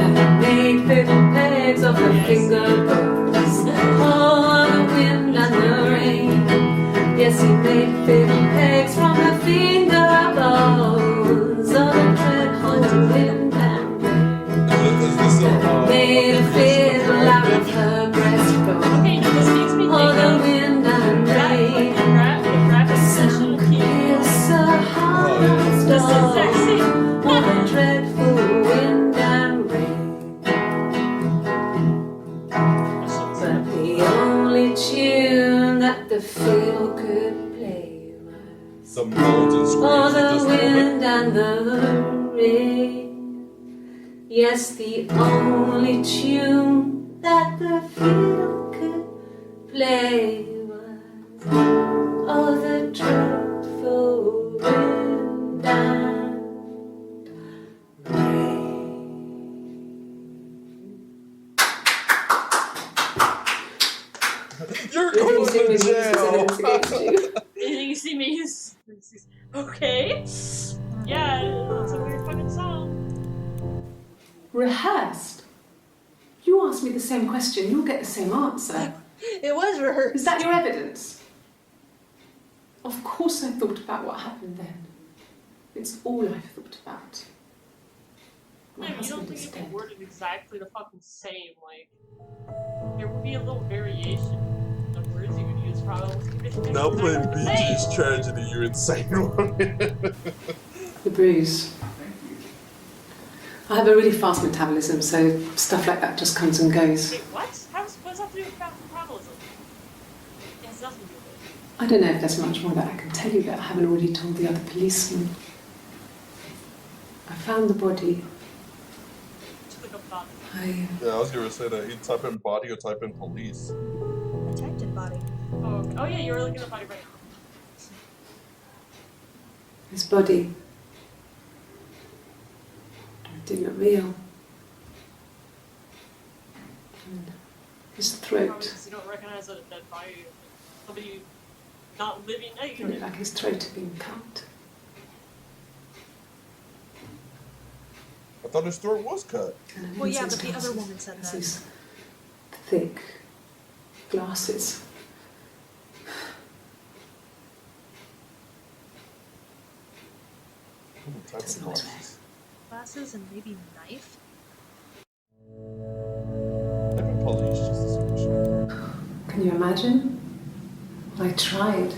And he made fiddle pegs of her finger bows. Oh, the wind and the rain. Yes, he made fiddle pegs from her finger bows. Oh, the dreadful wind and rain. Is this a, Made a fiddle out of her breastbone. Okay, this makes me Oh, think the of wind and rain. the rapid session Some key. kiss a heart This is stone. sexy. What a dreadful wind and rain. But the only tune that the fiddle could play was the mountain screams. oh, It the just- wind and the rain. Yes, the only tune that the fiddle could play was oh, the dreadful wind and rain. You're going to jail. Anything you see me is okay. Yeah, it's a weird fucking song. Rehearsed? You ask me the same question, you'll get the same answer. It was rehearsed. Is that your evidence? Of course I thought about what happened then. It's all I've thought about. My Yeah, you don't husband think is it'd be dead. worded exactly the fucking same? Like, there would be a little variation of words you would use, probably. Now playing Bee Hey! Gees Tragedy, you insane one. The bruise. I have a really fast metabolism, so stuff like that just comes and goes. Wait, what? What's that to do with metabolism? It has nothing to do with it. I don't know if there's much more that I can tell you that I haven't already told the other policemen. I found the body. Just look up body. Yeah, I was gonna say that. You type in body or type in police. I typed in body. Oh, okay. Oh yeah, you were looking at body right now. His body. It didn't look real. And his Probably throat. because you don't recognize a dead body. Somebody not living. No, It you looked like his throat had been cut. I thought his throat was cut. And an Well, yeah, incense but the other glasses. woman said Has that. these thick glasses. Type Doesn't in look glasses. Glasses and maybe knife. Type in police just to see what shit. Can you imagine? I tried.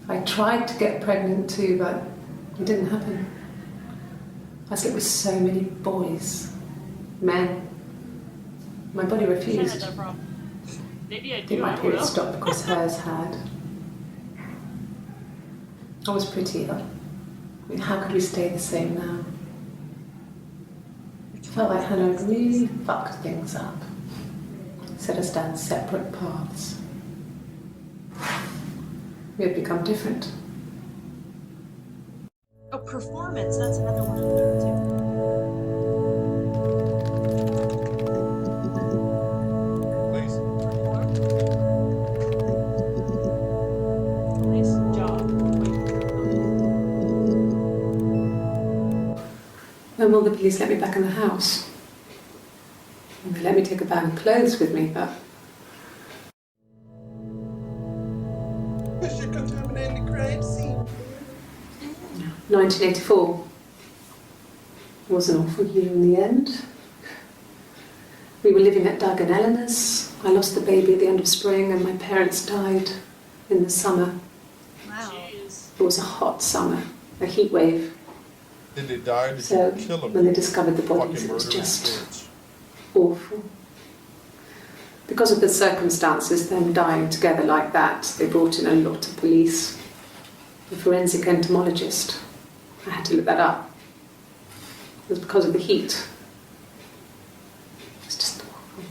I tried to get pregnant too, but it didn't happen. I slept with so many boys, men. My body I had refused. that problem. Maybe I I think do. my I don't period know. stopped because hers had. I was pretty ill. mean, how could we stay the same now? It felt like Hannah really fucked things up. Set us down separate paths. We had become different. Oh, performance. That's another one in there too. Please. Nice job. When will the police let me back in the house? And they let me take a bag of clothes with me, but Because you're contaminating the crime scene. 1984 was an awful year in the end. We were living at Doug and Eleanor's. I lost the baby at the end of spring and my parents died in the summer. Wow. Jeez. It was a hot summer, a heat wave. Did they die or did So you kill them? when they discovered the Fucking bodies, it was murderous just bitch. awful. Because of the circumstances, them dying together like that, they brought in a lot of police. The forensic entomologist. I had to look that up. It was because of the heat. It's just awful.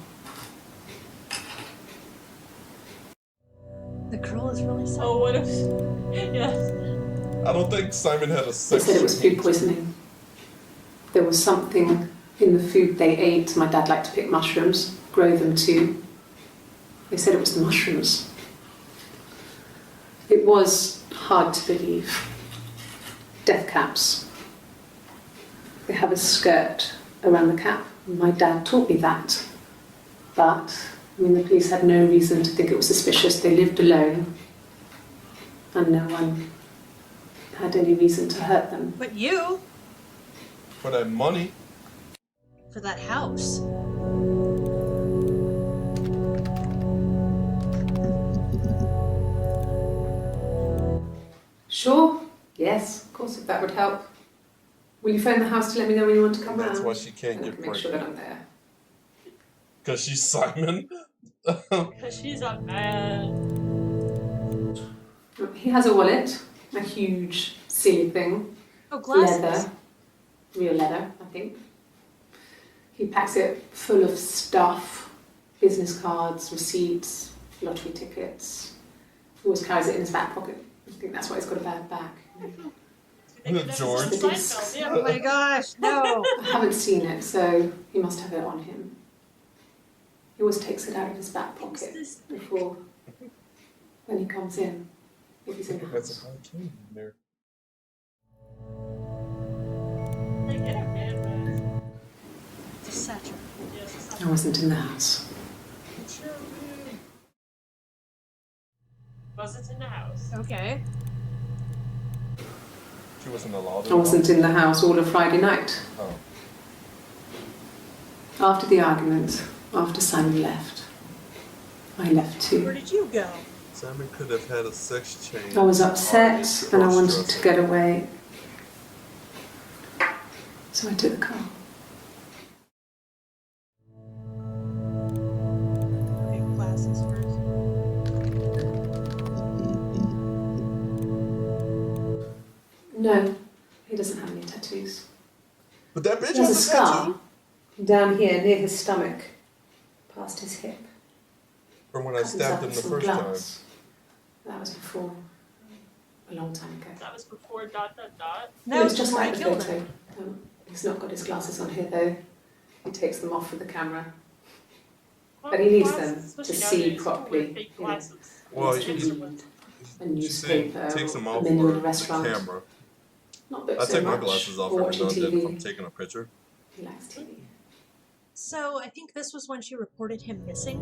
The girl is really sad. Oh, what if? Yes. I don't think Simon had a They sex said it was food change. poisoning. There was something in the food they ate. My dad liked to pick mushrooms, grow them too. They said it was the mushrooms. It was hard to believe. Death caps. They have a skirt around the cap. My dad taught me that. But, I mean, the police had no reason to think it was suspicious. They lived alone. And no one had any reason to hurt them. But you, For that money. for that house. Sure. Yes, of course, if that would help. Will you phone the house to let me know when you want to come That's round? why she can't And I get can make sure that pregnant. I'm there. Because she's Simon. Because she's a man. He has a wallet, a huge silly thing, Oh, glasses. leather, real leather, I think. He packs it full of stuff, business cards, receipts, lottery tickets. He always carries it in his back pocket. I think that's why he's got a bad back. George. Seinfeld, yeah. Oh my gosh, no. I haven't seen it, so he must have it on him. He always takes it out of his back What's pocket this? before, when he comes in, if he's in the That's house. a hard king in there. Like, get a man, man. It's a satchel. Yes, it's I wasn't in the house. wasn't in the house. Okay. She wasn't allowed I wasn't in the house all of Friday night. Oh. After the argument, after Simon left, I left Where too. did you go? Simon could have had a sex change. I was upset Artist and I or wanted stressor. to get away. So I took the car. Okay, glasses first. No, he doesn't have any tattoos. But that bitch He has a has a scar tattoo. down here near his stomach, past his hip. From when I Cut stabbed him himself the with some first time. glass. That was before, a long time ago. That was before ... dot. No, It was just before like I the killed photo. him. He's not got his glasses on here though. He takes them off with the camera. Well, But he needs glasses, them to especially see nowadays, people wear properly, fake you know. glasses. Well, It's you Kids can- are with- A She newspaper, takes them or off a menu for in a the restaurant. camera. Not but I so take my much. glasses off Or every watching now and then if I'm TV. taking a picture. He likes TV. So I think this was when she reported him missing.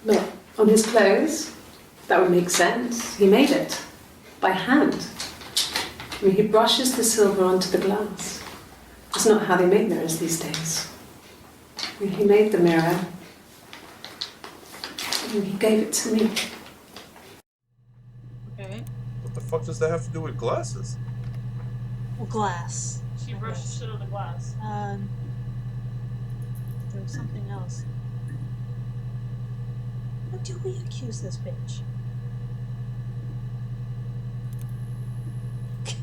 Look, on his clothes, that would make sense. He made it by hand. I mean, he brushes the silver onto the glass. That's not how they make mirrors these days. I mean, he made the mirror, and he gave it to me. Okay. What the fuck does that have to do with glasses? Well, glass. She brushed the shit on the glass. There was something else. What do we accuse this bitch?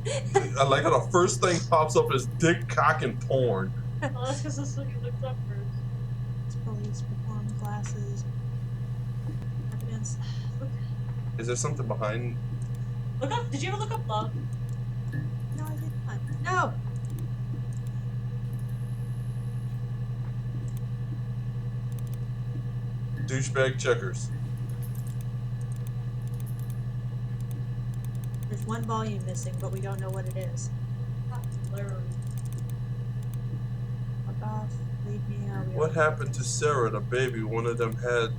I like how the first thing pops up is dick, cock, and porn. Well, that's because that's what you looked up first. Police perform glasses. Evidence. Is there something behind? Look up. Did you ever look up love? No, I did not. No. Douchebag checkers. There's one volume missing, but we don't know what it is. Learn. Fuck off. Leave me out. What happened to Sarah, the baby? One of them had,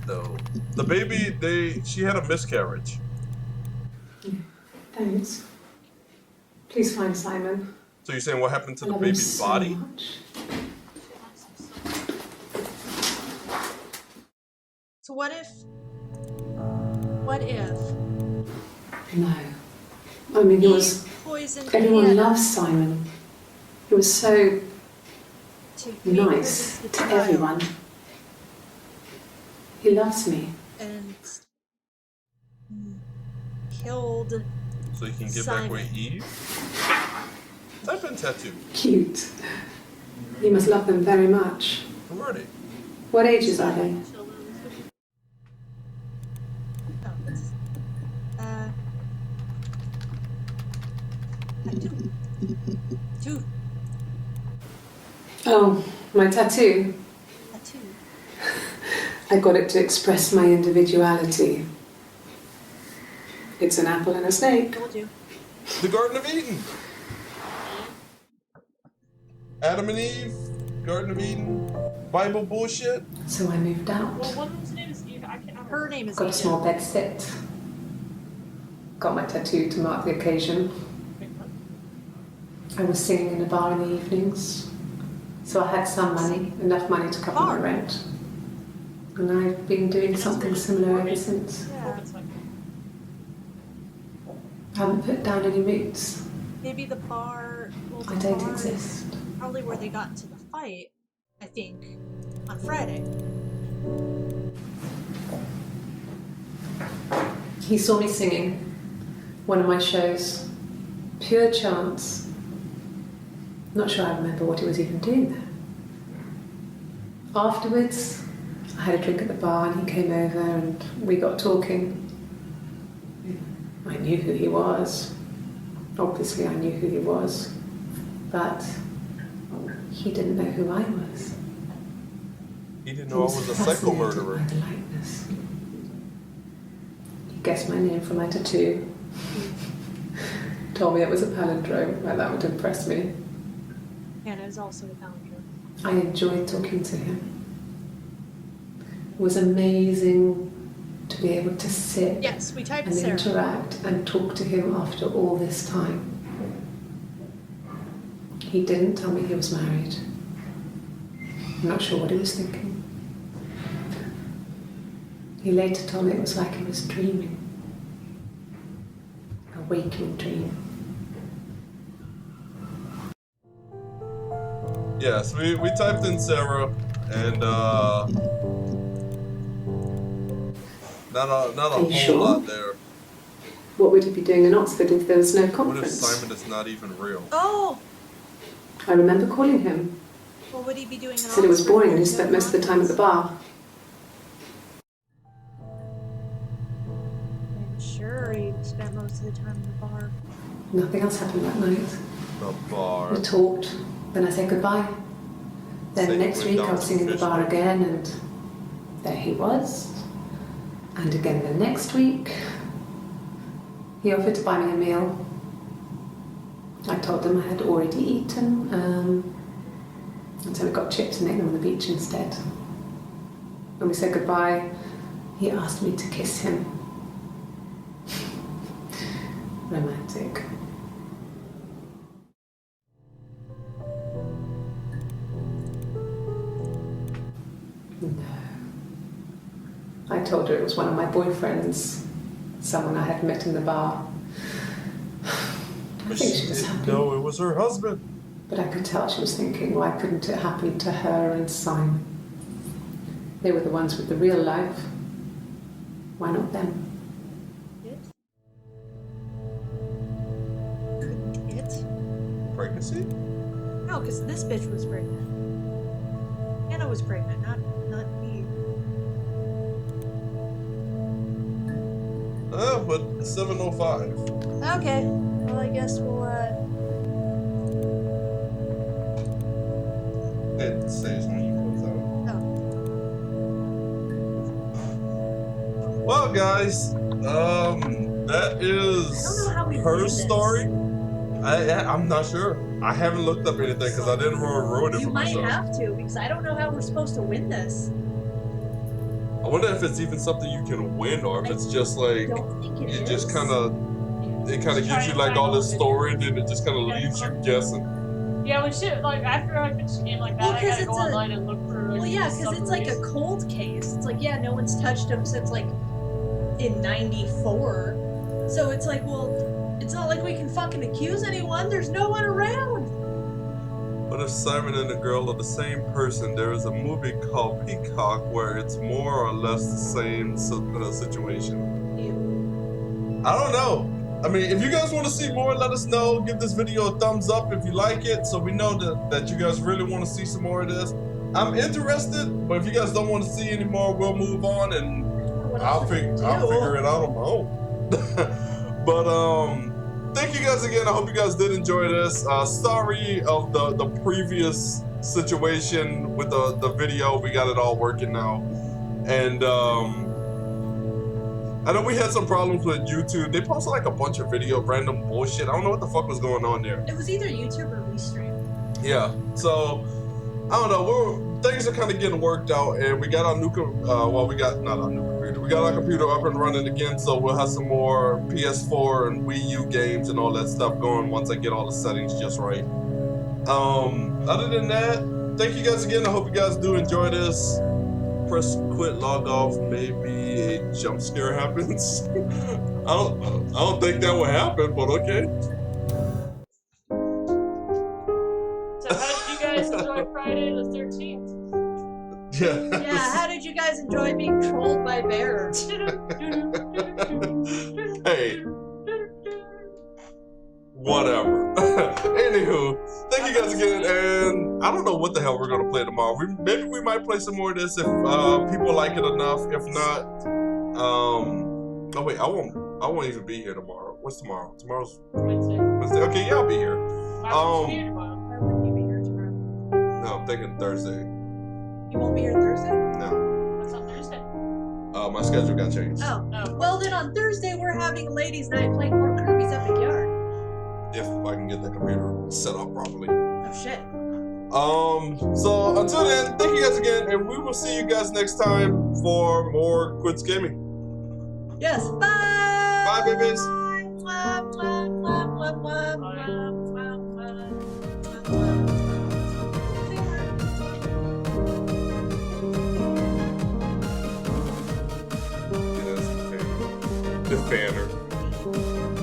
though. The baby, she had a miscarriage. Thanks. Please find Simon. So you're saying what happened to I the love him baby's so body? much. So what if? What if No. I mean, he was. poisoned Everyone Hannah loves Simon. He was so to make her nice the to child everyone. He loves me. and killed? So you can get back with Eve? Type in tattoo. Cute. You must love them very much. I'm ready. What ages are they? Oh, it's, tattoo. Tattoo. Oh, my tattoo. Tattoo. I got it to express my individuality. It's an apple and a snake. Told you. The Garden of Eden. Adam and Eve. Garden of Eden. Bible bullshit. So I moved out. Well, one of them's name is Eve. I can't. Her name is Got a Eve. small bed sit. Got my tattoo to mark the occasion. I was singing in a bar in the evenings. So I had some money, enough money to cover my Bar? rent. And I've been doing something similar ever since. Yeah. I haven't put down any roots. Maybe the bar. Well, the I don't bar is exist. probably where they got into the fight. I think on Friday. He saw me singing one of my shows. Pure chance. Not sure I remember what he was even doing there. Afterwards, I had a drink at the bar and he came over and we got talking. I knew who he was. Obviously I knew who he was. But he didn't know who I was. He didn't He know I was a psycho fascinated murderer. by the likeness. He guessed my name from my tattoo. Told me it was a palindrome, well, that would impress me. Hannah is also a palindrome. I enjoyed talking to him. It was amazing to be able to sit Yes, we typed and Sarah. interact and talk to him after all this time. He didn't tell me he was married. I'm not sure what he was thinking. He later told me it was like he was dreaming. A waking dream. Yes, we typed in Sarah and not a Are you whole sure? lot there. What would he be doing in Oxford if there was no What if conference? Simon is not even real? Oh, I remember calling him. what would he be doing? In Said it was Oxford? boring and he spent most of the time at the bar. I'm sure he spent most of the time in the bar. Nothing else happened that night. The bar. We talked, then I said goodbye. Then Say next you week went I was down singing to the bar Fishman. again and there he was. And again the next week, he offered to buy me a meal. I told him I had already eaten, and so we got chips and ate them on the beach instead. When we said goodbye, he asked me to kiss him. Romantic. No. I told her it was one of my boyfriends, someone I had met in the bar. I think she was happy. No, it was her husband. But I could tell she was thinking, why couldn't it happen to her and Simon? They were the ones with the real life. Why not them? Pregnancy? No, because this bitch was pregnant. Anna was pregnant, not me. But 7:05. Okay. Well, I guess we'll, It says when you close out. Well, guys, that is I don't know how we her do this. story. I'm not sure. I haven't looked up anything because I didn't want to ruin it You for might myself. have to, because I don't know how we're supposed to win this. I wonder if it's even something you can win, or if it's just like Don't think it it is. just kind of it kind of Just try gives you and like find all all this the story, and videos. then it just kind of leaves you guessing. Yeah, when shit, like, after I finish a game like that, Well, I 'cause gotta go it's a- online and look for, like, Well, yeah, because it's like a summaries. cold case. It's like, yeah, no one's touched him since like in '94. So it's like, well, it's not like we can fucking accuse anyone. There's no one around. What if Simon and the girl are the same person? There is a movie called Peacock where it's more or less the same situation. I don't know. I mean, if you guys want to see more, let us know. Give this video a thumbs up if you like it, so we know that you guys really want to see some more of this. I'm interested, but if you guys don't want to see any more, we'll move on and What I'll else figure do? it out on my own. But thank you guys again. I hope you guys did enjoy this. Sorry of the previous situation with the video. We got it all working now, and I know we had some problems with YouTube. They posted like a bunch of random bullshit. I don't know what the fuck was going on there. It was either YouTube or Restream. Yeah, so I don't know. Things are kind of getting worked out, and we got our new we got not our new computer. We got our computer up and running again, so we'll have some more PS4 and Wii U games and all that stuff going once I get all the settings just right. Other than that, thank you guys again. I hope you guys do enjoy this. Press quit, log off. Maybe a jump scare happens. I don't think that will happen, but okay. So how did you guys enjoy Friday the 13th? Yeah. Yeah, how did you guys enjoy being trolled by bears? Hey, whatever. Anywho, thank you guys again, and I don't know what the hell we're gonna play tomorrow. Maybe we might play some more of this if people like it enough. If not, oh wait, I won't even be here tomorrow. What's tomorrow? Tomorrow's Wednesday. Wednesday. Okay, yeah, I'll be here. Why would you be here tomorrow? Why wouldn't you be here tomorrow? No, I'm thinking Thursday. You won't be here Thursday? No, What's on Thursday? my schedule got changed. Oh. Oh. Well, then on Thursday we're having a ladies' night playing more Kirby's Epic Yarn. If I can get the computer set up properly. Oh shit. So until then, thank you guys again, and we will see you guys next time for more Quits Gaming. Yes. Bye. Bye, babies. Mwah, mwah, mwah, mwah, mwah, mwah, mwah, mwah, mwah. Yes, the fanner.